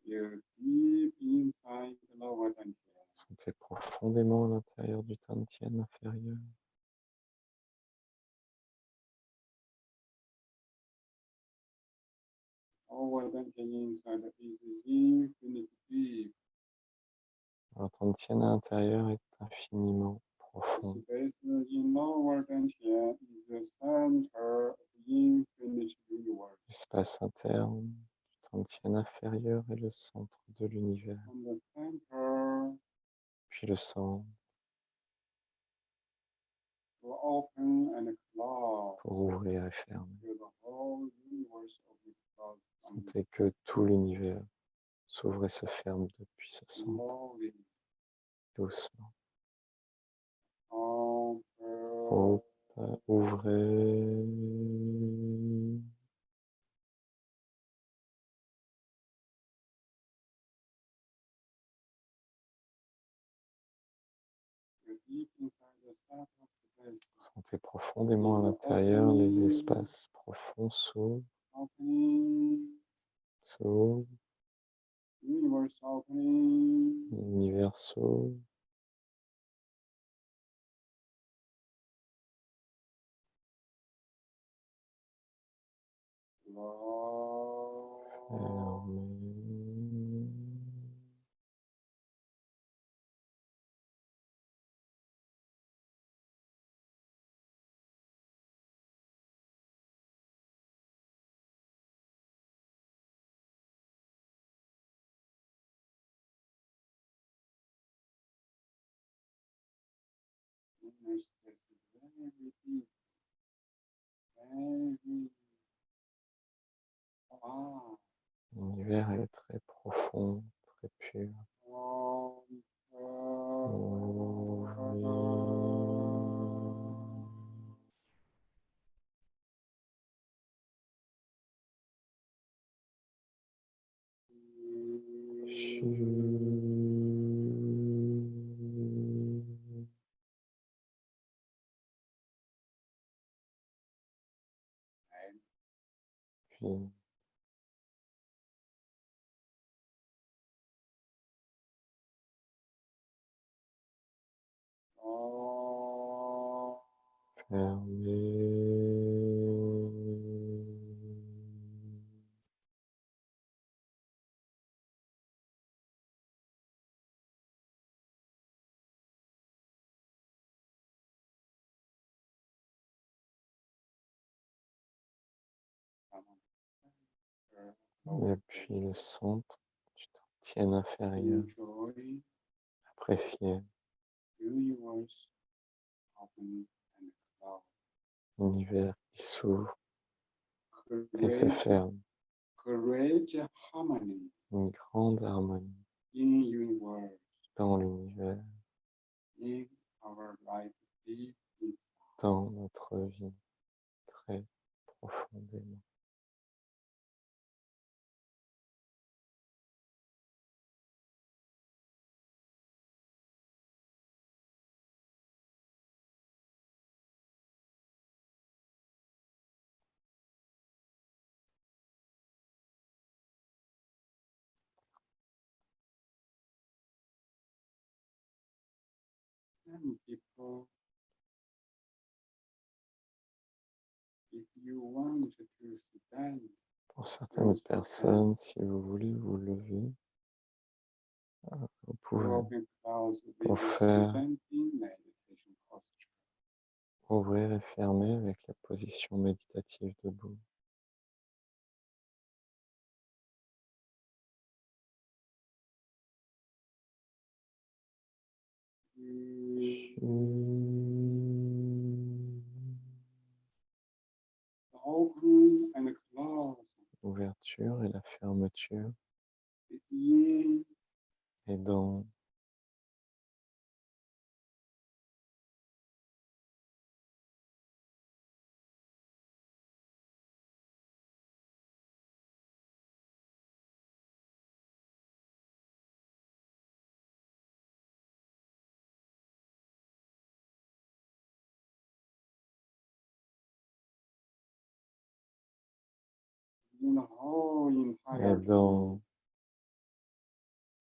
you're deep inside the lower dantian. Sentez profondément à l'intérieur du Dantian inférieur. Lower dantian inside is infinite deep. Votre Dantian intérieur est infiniment profond. Space in lower dantian is the center of the infinite universe. L'espace interne du Dantian inférieur est le centre de l'univers. From the center Puis le centre to open and close pour ouvrir et fermer. to the whole universe of the cloud. Sentez que tout l'univers s'ouvre et se ferme depuis ce centre, Slowly doucement. open. Ouvrez. You're deep inside the center of the place. Sentez profondément à l'intérieur, les espaces profonds s'ouvrent, Opening. s'ouvrent, Universe opening. l'univers s'ouvre. Fermez. Inner space is very deep. Very. Ah. L'univers est très profond, très pur. Respire. Oh. Fermez. Et puis le centre du tienne inférieur. Enjoy Appréciez universe open and cloud. l'univers qui s'ouvre et se Create ferme. harmony Une grande harmonie in universe, dans l'univers, in our life deep inside. dans notre vie, très profondément. Some people, if you want to stand, Pour certaines personnes, si vous voulez vous lever, vous pouvez open clouds Pour with a faire- standing meditation posture. ouvrir et fermer avec la position méditative debout. The open and close L'ouverture et la fermeture is in et dans the whole et entire dans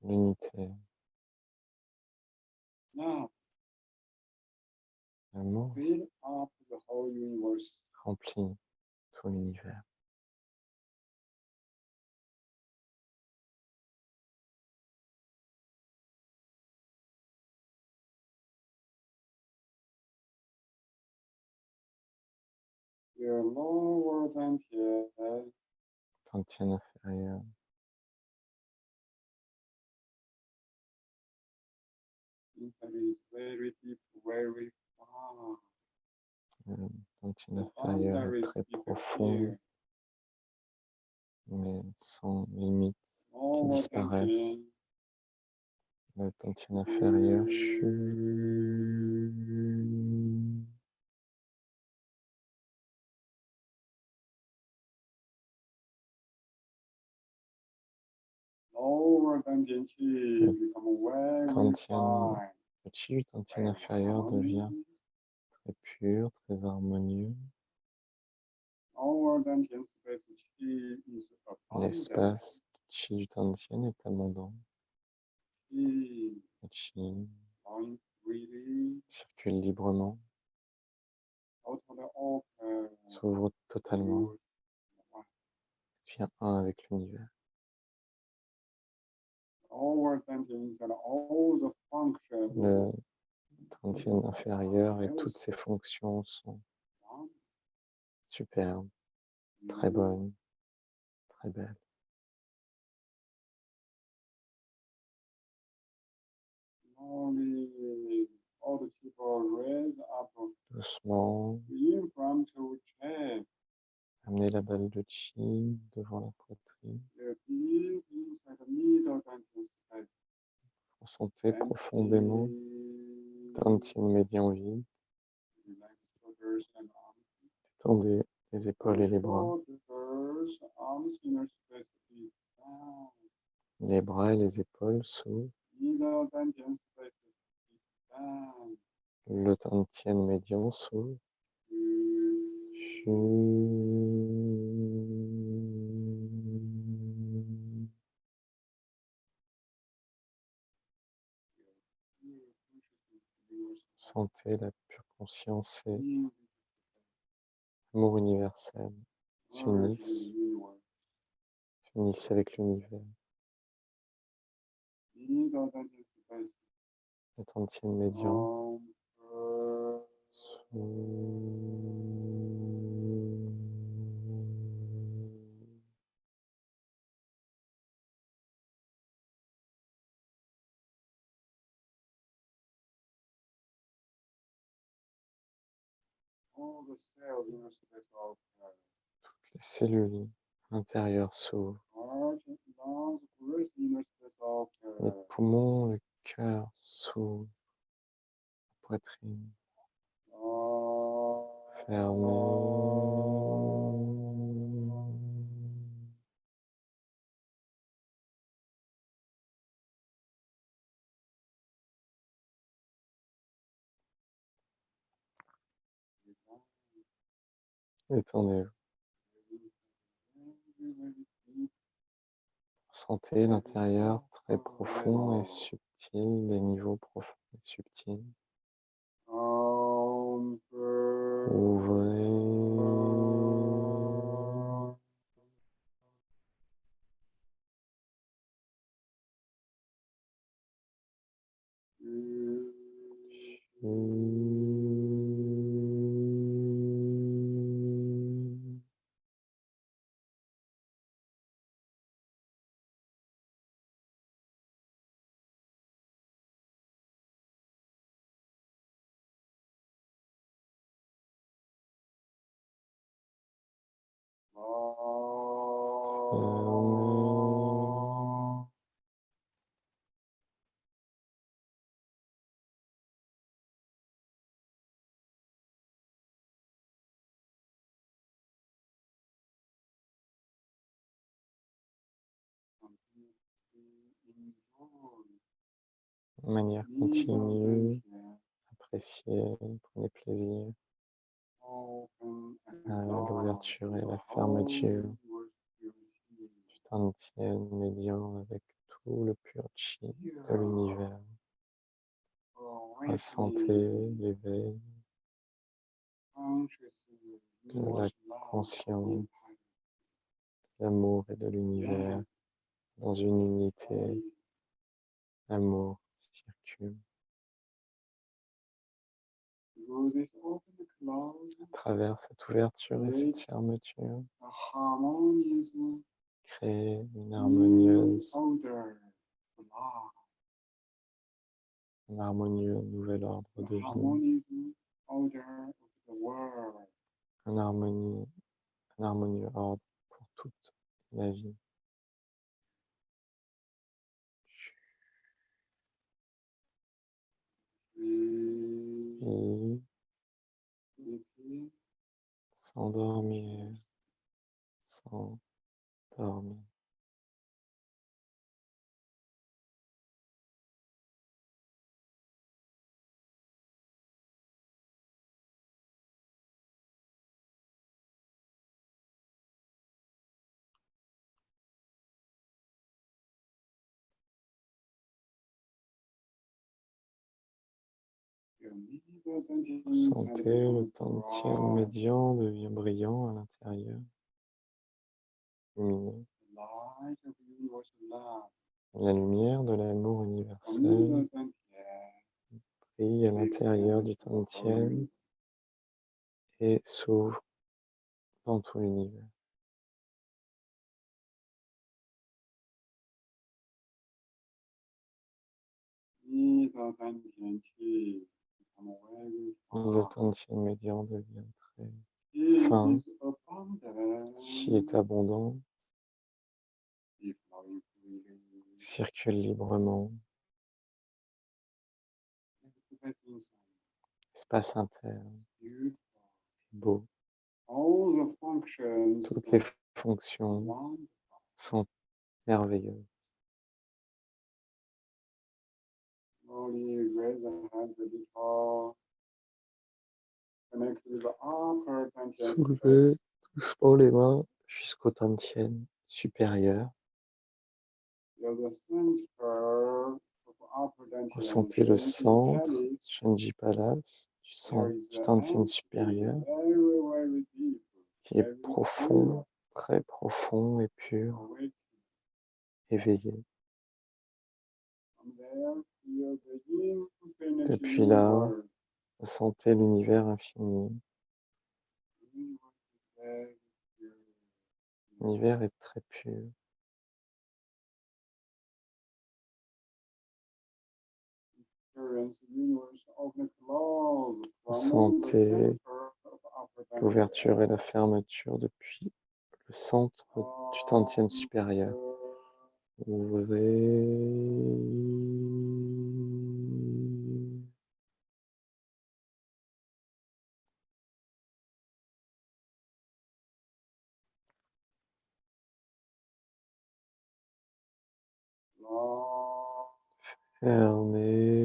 l'unité. Now, L'amour fill up the whole universe. remplit tout l'univers. Your lower dantian Dantienne inférieure, is very deep, very far. dantienne The inférieure under est is très deep profonde, here. mais sans limite, qui Lower disparaissent. dantian La dantienne inférieure, chut. lower dantian chi become very Dantian. fine. Le chi du dantienne very inférieure devient harmonious. très pur, très harmonieux. Lower dantian space chi is abundant. L'espace chi du dantienne est abondant. Chi Le chi flowing freely, circule librement, totally open. s'ouvre totalement, to devient un avec l'univers. lower dantian and all the functions. Le dantienne inférieure et toutes ses fonctions sont superbes, très bonnes, très belles. Slowly, all the people raise up Doucement, in front to chest. amenez la balle de chi devant la poitrine. The deep inside the middle dantian space. Ressentez profondément dantienne médian vide. Relax shoulders and arms. Détendez les épaules et les bras. Shoulders, arms, inner space is down. Les bras et les épaules s'ouvrent. Middle dantian space is down. Le dantienne médian s'ouvre. Chut. Sentez la pure conscience et being l'amour universel merged in s'unissent, the universe. s'unissent avec l'univers. Either that is the best. Le Tantien médian. All the cells in the space of Les cellules intérieures s'ouvrent. heart, lungs, breath in the space of Les poumons, le cœur s'ouvrent. La poitrine fermée. Étendez-vous. Sentez l'intérieur très profond et subtil, des niveaux profonds et subtils. Ouvrez. De manière continue, appréciez, prenez plaisir à l'ouverture et la fermeture du Tantien médian avec tout le pur chi de l'univers. Ressentez l'éveil de la conscience, de l'amour et de l'univers dans une unité. L'amour circule. À travers cette ouverture et cette fermeture, créez une harmonieuse, un harmonieux nouvel ordre de vie, un harmonieux ordre pour toute la vie. Puis, s'endormir, s'endormir. Sentez le Tantien médian devient brillant à l'intérieur, lumineux. La lumière de l'amour universel brille à l'intérieur du Tantien et s'ouvre dans tout l'univers. Le Tantien médian devient très fin, chi est abondant, circule librement, espace interne, beau. Toutes les fonctions sont merveilleuses. Soulevez doucement les mains jusqu'au Tantien supérieur. Ressentez le centre, Shenji Palace, du Tantien supérieur, qui est profond, très profond et pur, éveillé. Depuis là, ressentez l'univers infini. L'univers est très pur. Ressentez l'ouverture et la fermeture depuis le centre du Tantien supérieur. Ouvrez. Fermez.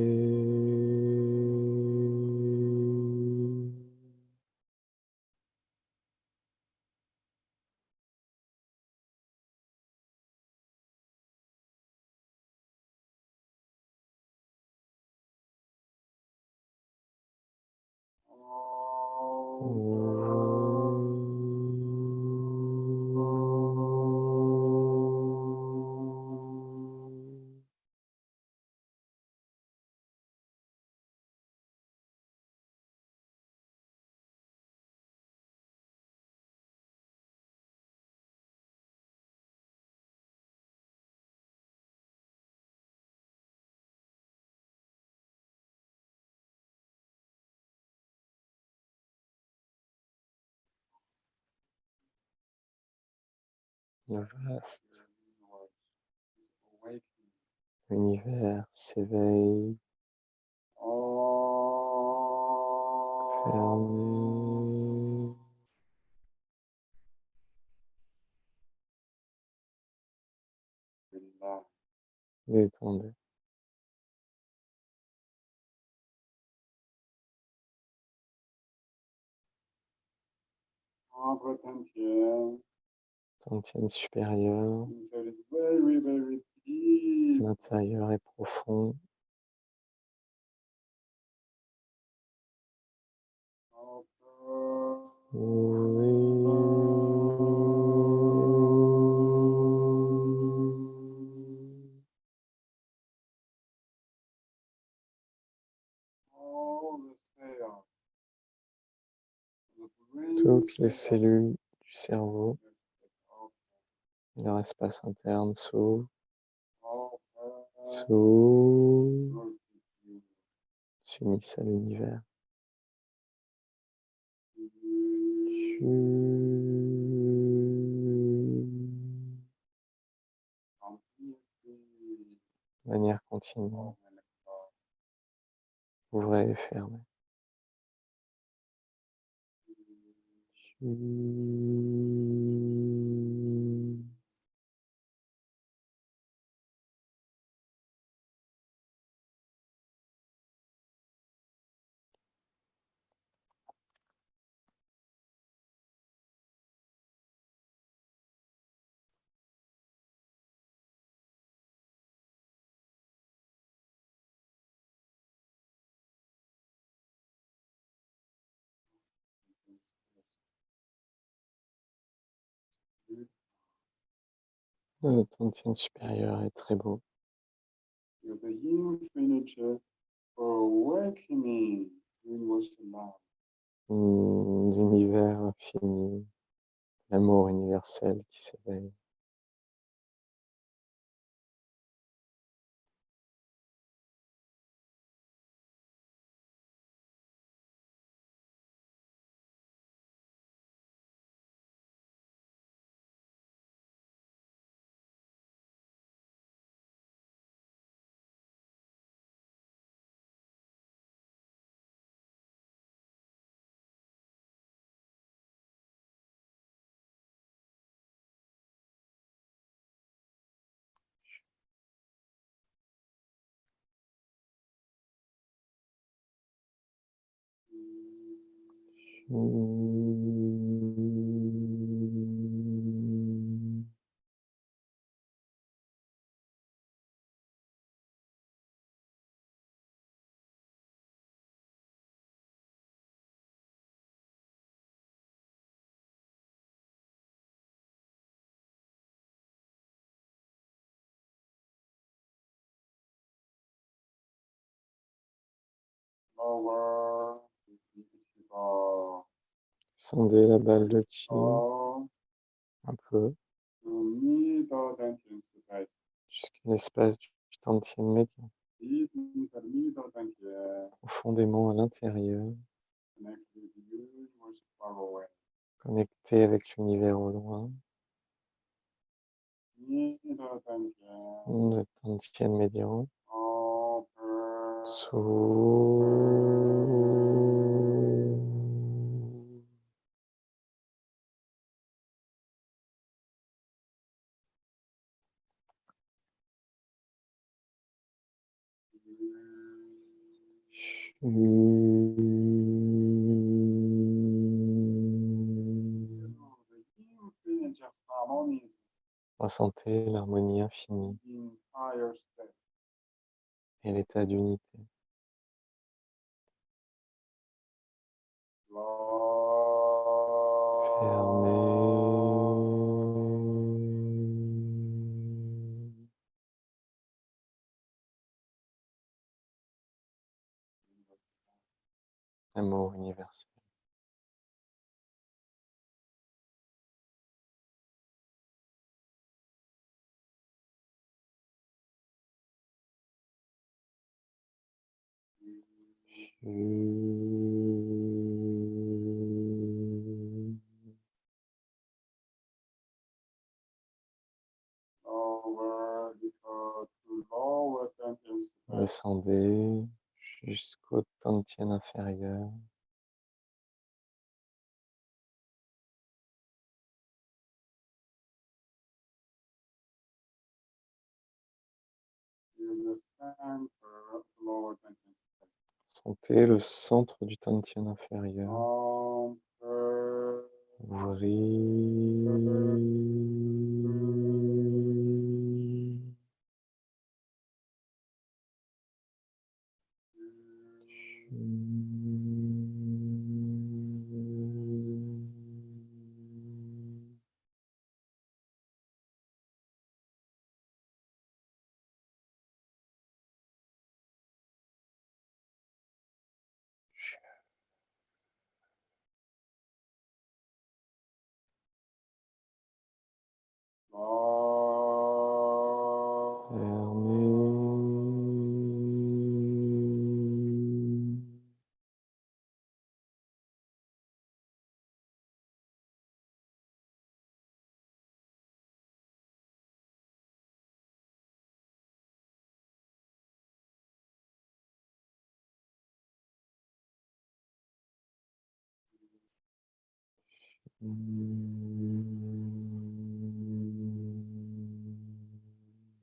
Le vaste univers s'éveille. Fermez. Détendez. Tantien supérieur. L'intérieur est profond. Toutes les cellules du cerveau, leur espace interne s'ouvre, s'unissent à l'univers. De manière continue. Ouvrez et fermez. Le Tantien supérieur est très beau. L'univers infini, l'amour universel qui s'éveille. lower the Descendez la balle de chi all un peu to middle tension space. jusqu'à l'espace du tantien médian, Deep into the middle tension, profondément à l'intérieur, connect with the universe far away. connecté avec l'univers au loin, Middle tension, le tantien médian, upper, sous. infinite harmonies Ressentez l'harmonie infinie in higher state. et l'état d'unité. Fermez. Amour universel. Lower because to lower tension space. Descendez jusqu'au tantien inférieur. In the center of the lower tension space. Sentez le centre du tantien inférieur. Ouvrir. Fermez.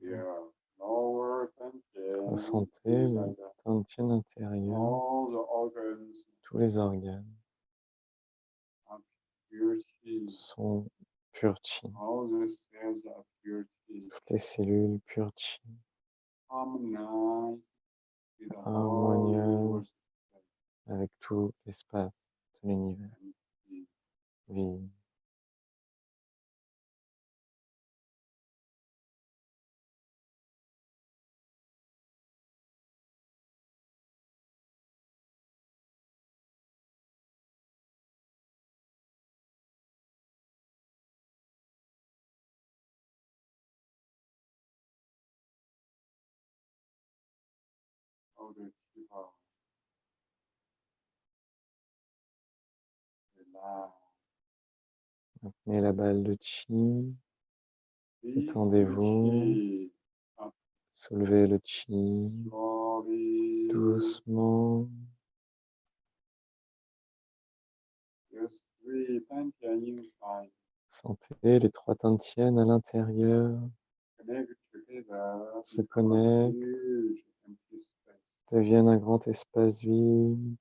Yeah, lower tension. Ressentez le tantien intérieur, All the organs tous les organes are pure chi. sont pur chi, All the cells are pure chi. toutes les cellules pur chi, Harmonize with the whole harmonieuses universe avec tout l'espace de l'univers. and chi. Vide. All the chi power. Relax. Maintenez la balle de chi, Breathe étendez-vous, chi up soulevez le chi slowly. doucement. Just breathe tension inside. Sentez les trois tantiènes à l'intérieur Connect together. se into one connectent, huge empty space. deviennent un grand espace vide.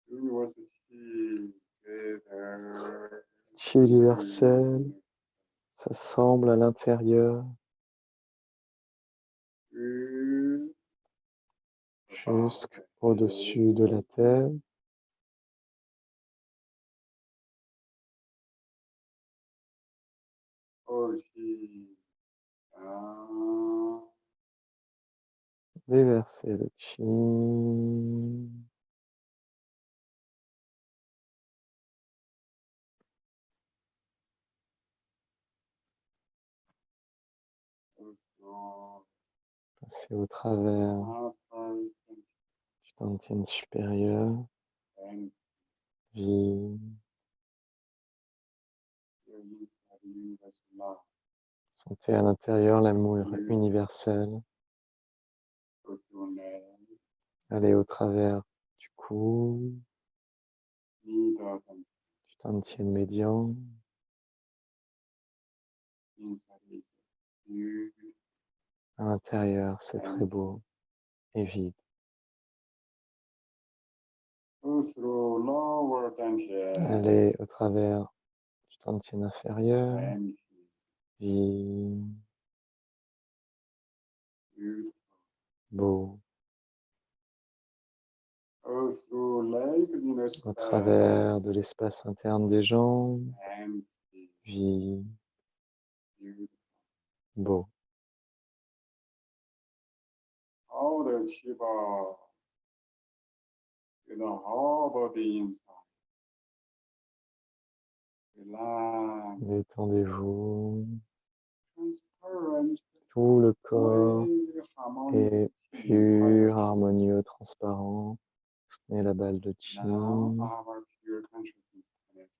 University together. Chi universel s'assemble à l'intérieur jusqu'au-dessus de la terre. Oh, chi. déverser le chi. Also, Passer au travers atmen du dantian supérieur, and vie, your inside universe love. sentez à l'intérieur l'amour universel, Go through neck, aller au travers du cou, middle and du dantian médian, inside is beautiful. à l'intérieur c'est très beau et vide. Go through lower dantian Aller au travers du dantian inférieur, and vie, beautiful. beau, Go through legs in the au travers space de l'espace interne des jambes, and vie, beautiful. beau. All the chi ball in the whole body inside. Relax, Détendez-vous, transparent, tout le corps always harmonious. est pur, harmonieux, transparent. Soutenez la balle de chi. Now our pure consciousness connects.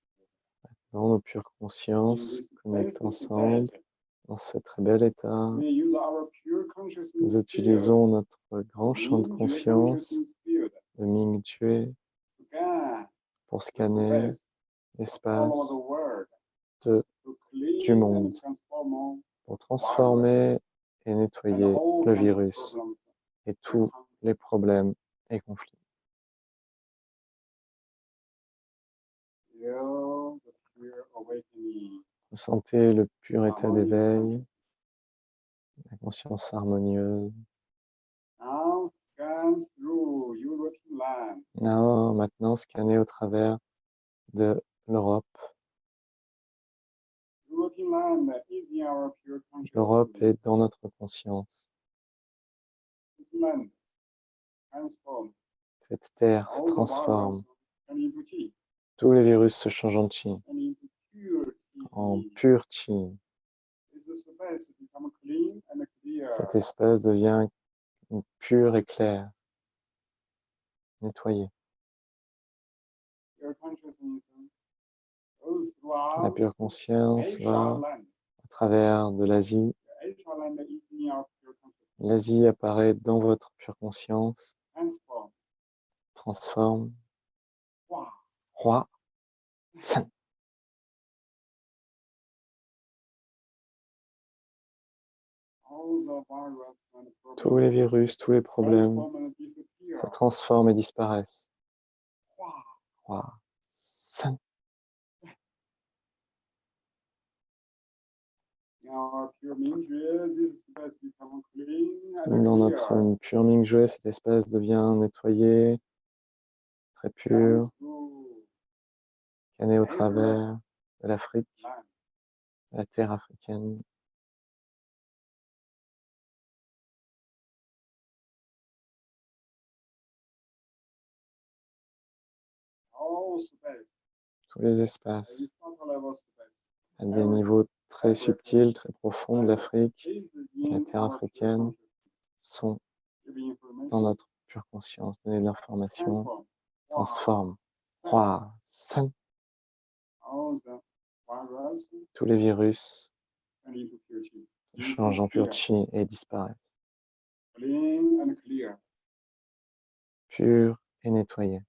Dans nos pures In consciences this connectent basic ensemble state, dans ce très bel état. we use our pure consciousness Nous field, utilisons notre grand champ de Ming-Jue conscience consciousness field, de Ming-Jue scan pour the scanner space l'espace all over the world de- to du clean monde, and transform pour transformer et and nettoyer all le kinds of virus problems et that tous come. les problèmes et conflits. Feel the pure awakening. Ressentez le pur état harmonious d'éveil, consciousness. la conscience harmonieuse. Now scan through European land. Maintenant, scannez au travers de l'Europe. European land is in our pure L'Europe consciousness. est dans notre conscience. This land transform. Cette terre se All the transforme. virus turn into chi, Tous les virus se changent en chi, turn into pure chi. en pur chi. This space become clean and clear. Cet espace devient pur et clair, nettoyé. Pure consciousness goes La throughout pure conscience Asia va land. à travers de l'Asie. Asia land is in our pure consciousness. L'Asie apparaît dans votre pure conscience, Transform. transforme, Wow. roi, saint. All the virus and Tous les problems virus, tous les problèmes transform and disappear. se transforment et disparaissent. Wow. Roi, saint. In our pure Ming-Jue, this space become clean and Dans clear. notre pur Ming-Jue, cet espace devient nettoyé, très pur, Comes through scanné au travers de l'Afrique, land. la terre africaine. All space. Tous les A espaces, subtle level space. à des niveaux très subtils, très profonds de l'Afrique, Is la in terre our pure africaine, consciousness. sont Giving information. dans notre pure conscience, donner de l'information, Transform. Wow. transforme, roi, saint. All the virus Tous les virus turn into pure chi. se changent en pur Disappear. chi et disparaissent, Clean and clear. purs et nettoyés.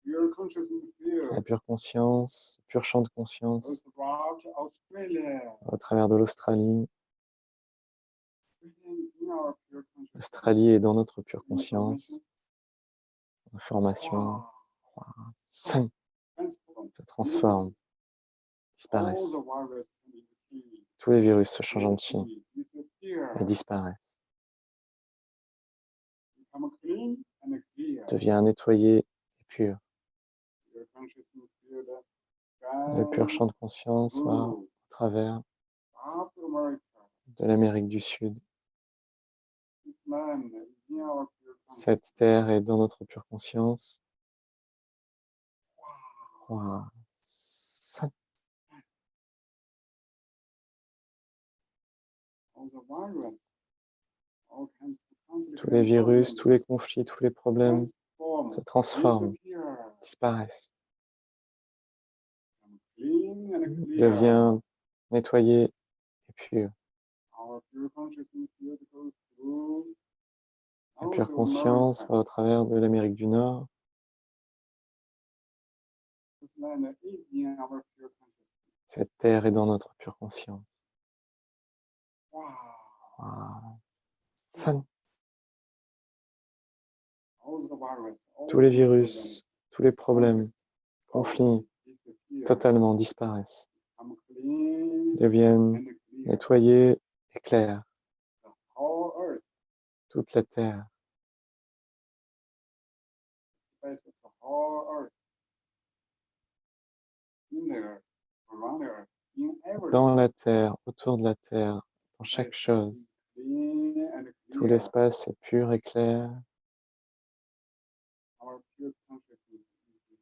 Pure consciousness La field. pure conscience, pur champ de Goes conscience, throughout Australia. au travers de l'Australie. In our pure consciousness. L'Australie est dans notre pure conscience. Information. Information, Wow. saint, Transform. se transforme, All disparaissent. the virus turn into chi. Tous les virus se changent en chi Disappear. et disparaissent. Become clean and clear. Devient nettoyé et pur. Your consciousness field Le pur champ de conscience va au travers South America. de l'Amérique du Sud, This land is in our pure consciousness. Cette terre est dans notre pure conscience. Wow. All the virus, all kinds of conflicts Tous les and virus, problems tous les conflits, tous les problèmes transform, se transforment, disappear, disparaissent, become clean and clear. devient nettoyé et pur. Our pure consciousness field goes through La pure also conscience America. va au travers de l'Amérique du Nord. This land is in our pure consciousness. Cette terre est dans notre pure conscience. Wow. Wow. Ça- All the virus, all tous les the virus, tous les problèmes, conflits, problems disappear, totalement disparaissent, become clean deviennent and clear. nettoyés et clairs. The whole earth, Toute la terre, space of the whole earth, in the earth, around the earth, in everything. dans la terre, autour de la terre, dans chaque chose. Clean and Tout clear. l'espace est pur et clair. Our pure consciousness is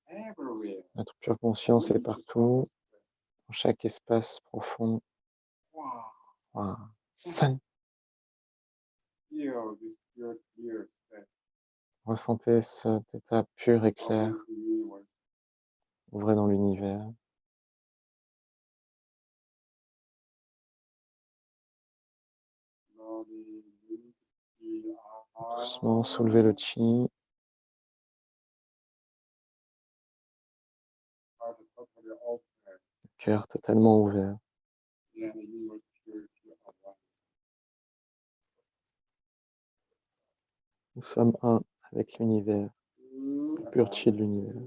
everywhere. Notre pure conscience est partout, dans chaque espace profond. Wow. Wow. Ça- Feel this pure clear state Ressentez cet état pur et of clair. the universe. Ouvrez dans l'univers. Slowly lift the heart. Doucement, soulevez le chi. Heart totally open. Le cœur totalement ouvert. And the universe purity of life. Nous sommes un avec l'univers, le pur chi de l'univers.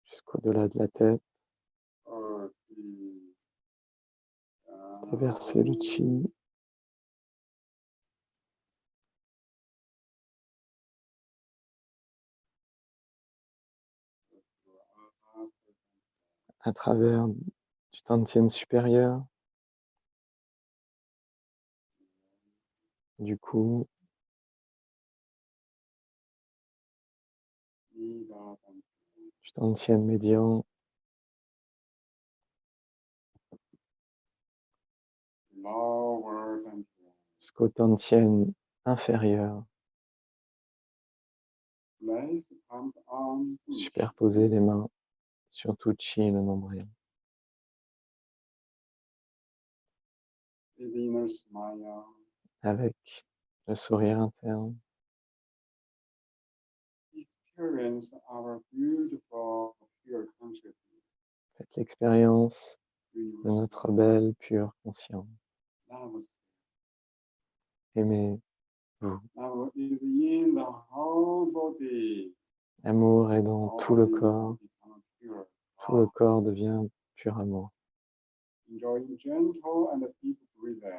Jusqu'au-delà de la tête, déversez le chi. À travers du Tantien supérieur, du cou, du Tantien médian, Lower than jusqu'au Tantien inférieur. place palms on Superposez les mains sur tout chi et le nombril. the inner smile. Avec le sourire interne. Experience our beautiful pure consciousness. Faites l'expérience de Universe notre belle, pure conscience. love Aimez-vous. love is in the whole body. L'amour est dans tout le All corps. is become pure. Tout le corps devient pur amour. Enjoying gentle and deep breathing.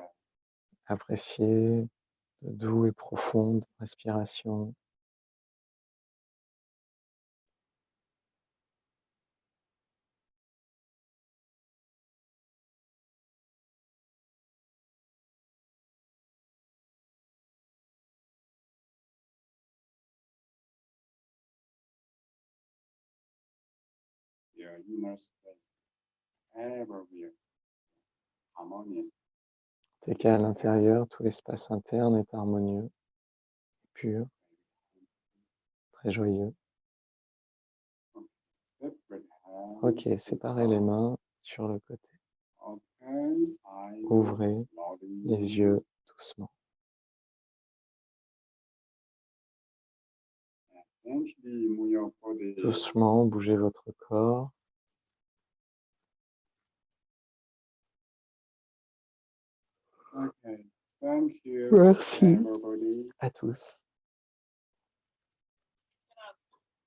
Appréciez de doux et profonde respiration. Your inner space everywhere harmonious. C'est qu'à l'intérieur, tout l'espace interne est harmonieux, pur, très joyeux. Separate hands Ok, to séparez les side. mains sur le côté. Open eyes Ouvrez slowly. les yeux doucement. Gently move your body. Doucement, bougez votre corps. Okay. Thank you. Merci Everybody. à tous.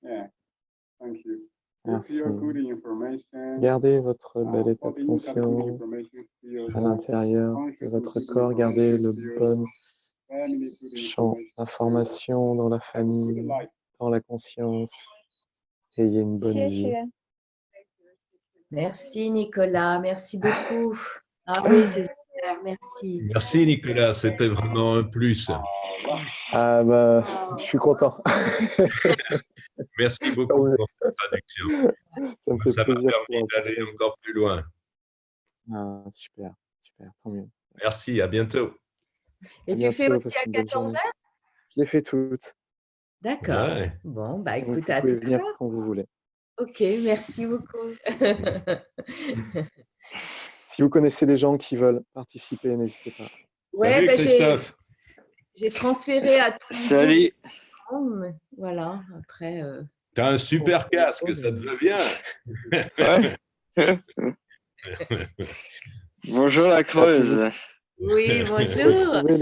Yeah. Thank you. Merci. Keep your good information. Gardez votre bel état For de the inside good conscience information field, à l'intérieur de votre corps. Gardez le bon family good champ information d'information dans la field. Have a good famille, life. dans la conscience. Ayez une bonne vie. Merci Nicolas, merci beaucoup. Ah oui, c'est super, merci. Merci Nicolas, c'était vraiment un plus. Ah bah, je suis content. Merci beaucoup pour ta traduction. Ça me fait Ça m'a plaisir de permis pouvoir d'aller partager. encore plus loin. Ah, super, super, tant mieux. Merci, à bientôt. Et À tu fais bientôt, aussi à passez une bonne 14 journée. heures? Je les fais toutes. D'accord. Ouais. Bon, bah Donc, écoute, vous à tout pouvez à venir l'heure. quand vous voulez. Ok, merci beaucoup. Si vous connaissez des gens qui veulent participer, n'hésitez pas. Ouais, Salut ben, Christophe. j'ai transféré à tout le Salut. monde. Mais voilà, après. Tu as un super casque, ça te va bien. Ouais. Bonjour la Creuse. Oui, Vous bonjour. retrouvez